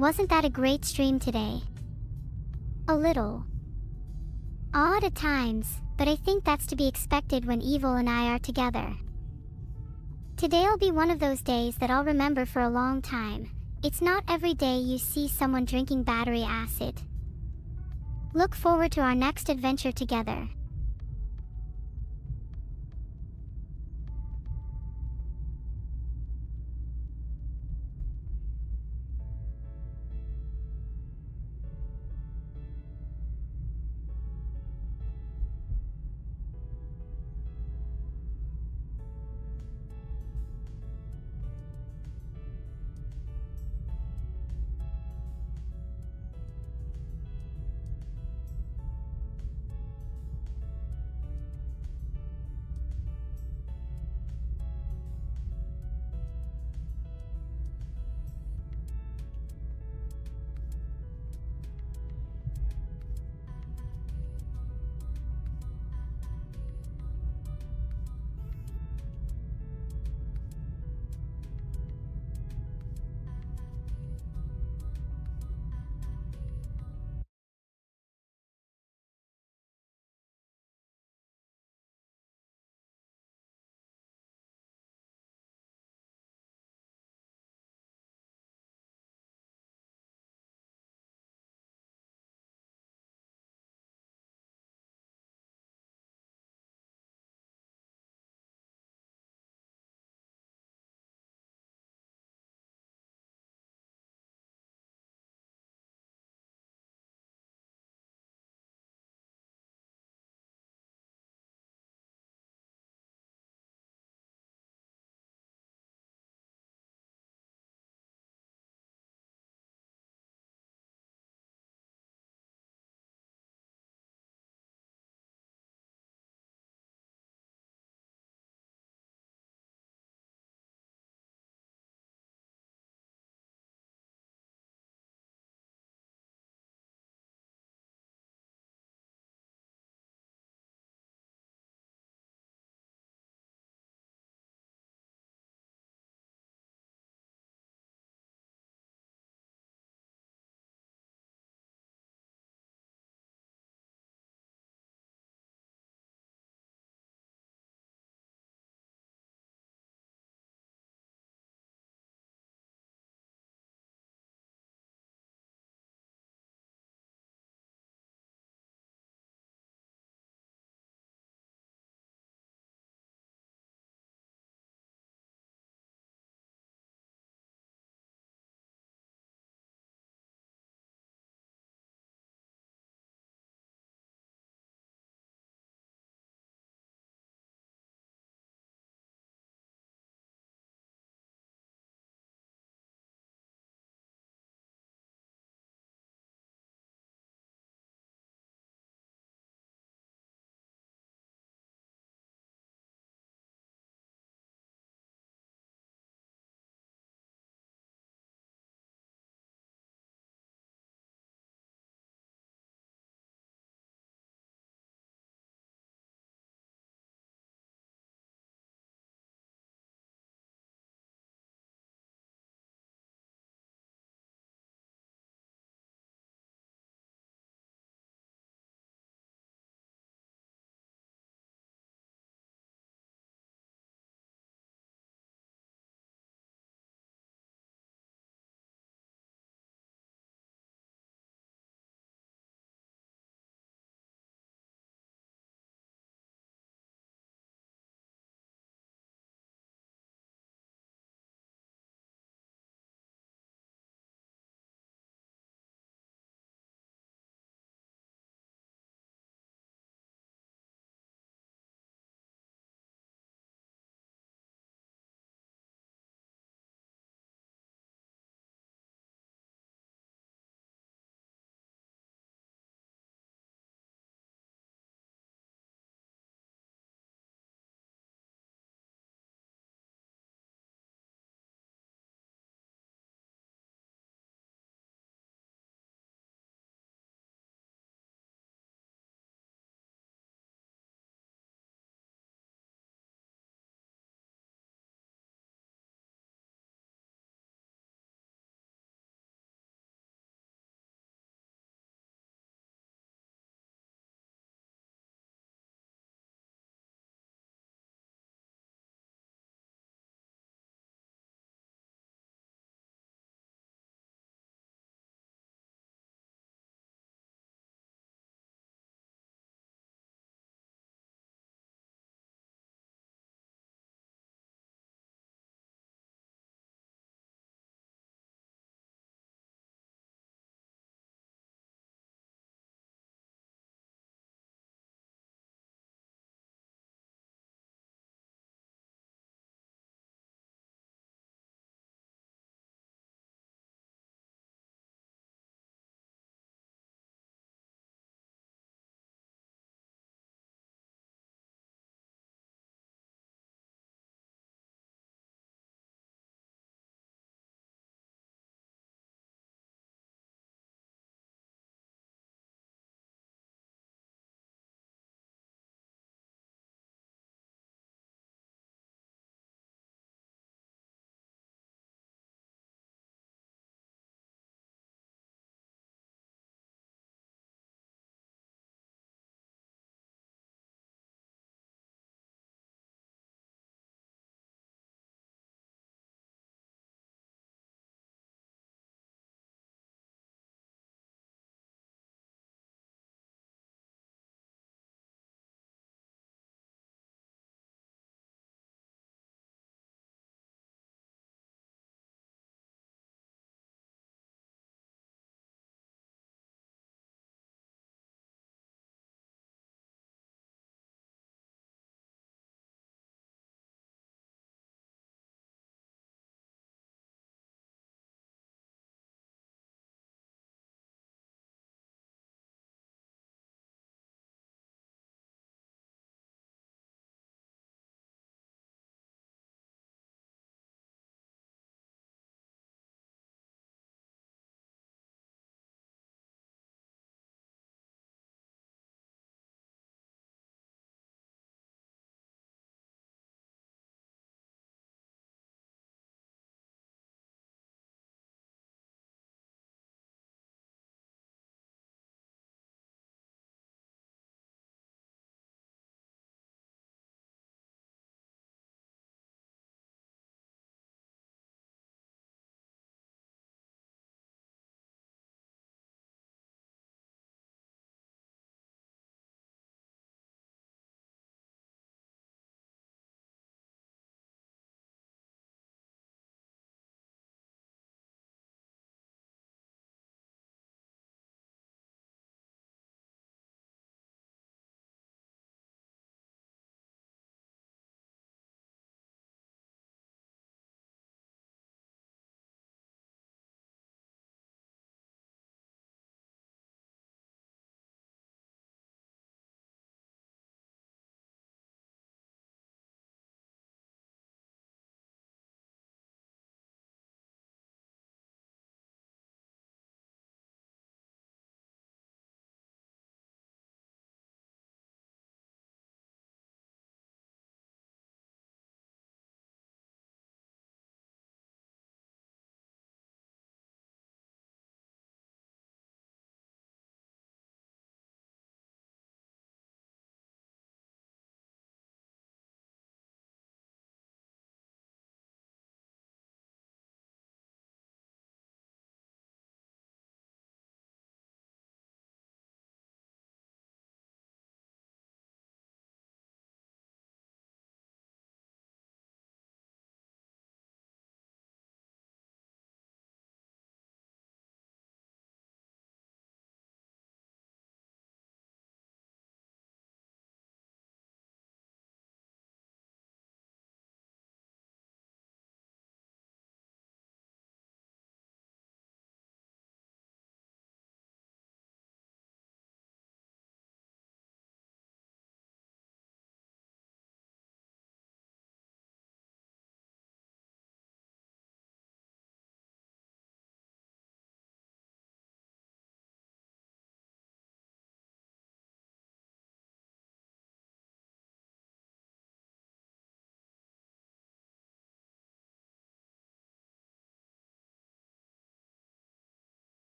Wasn't that a great stream today? A little. Odd at times, but I think that's to be expected when Evil and I are together. Today'll be one of those days that I'll remember for a long time. It's not every day you see someone drinking battery acid. Look forward to our next adventure together.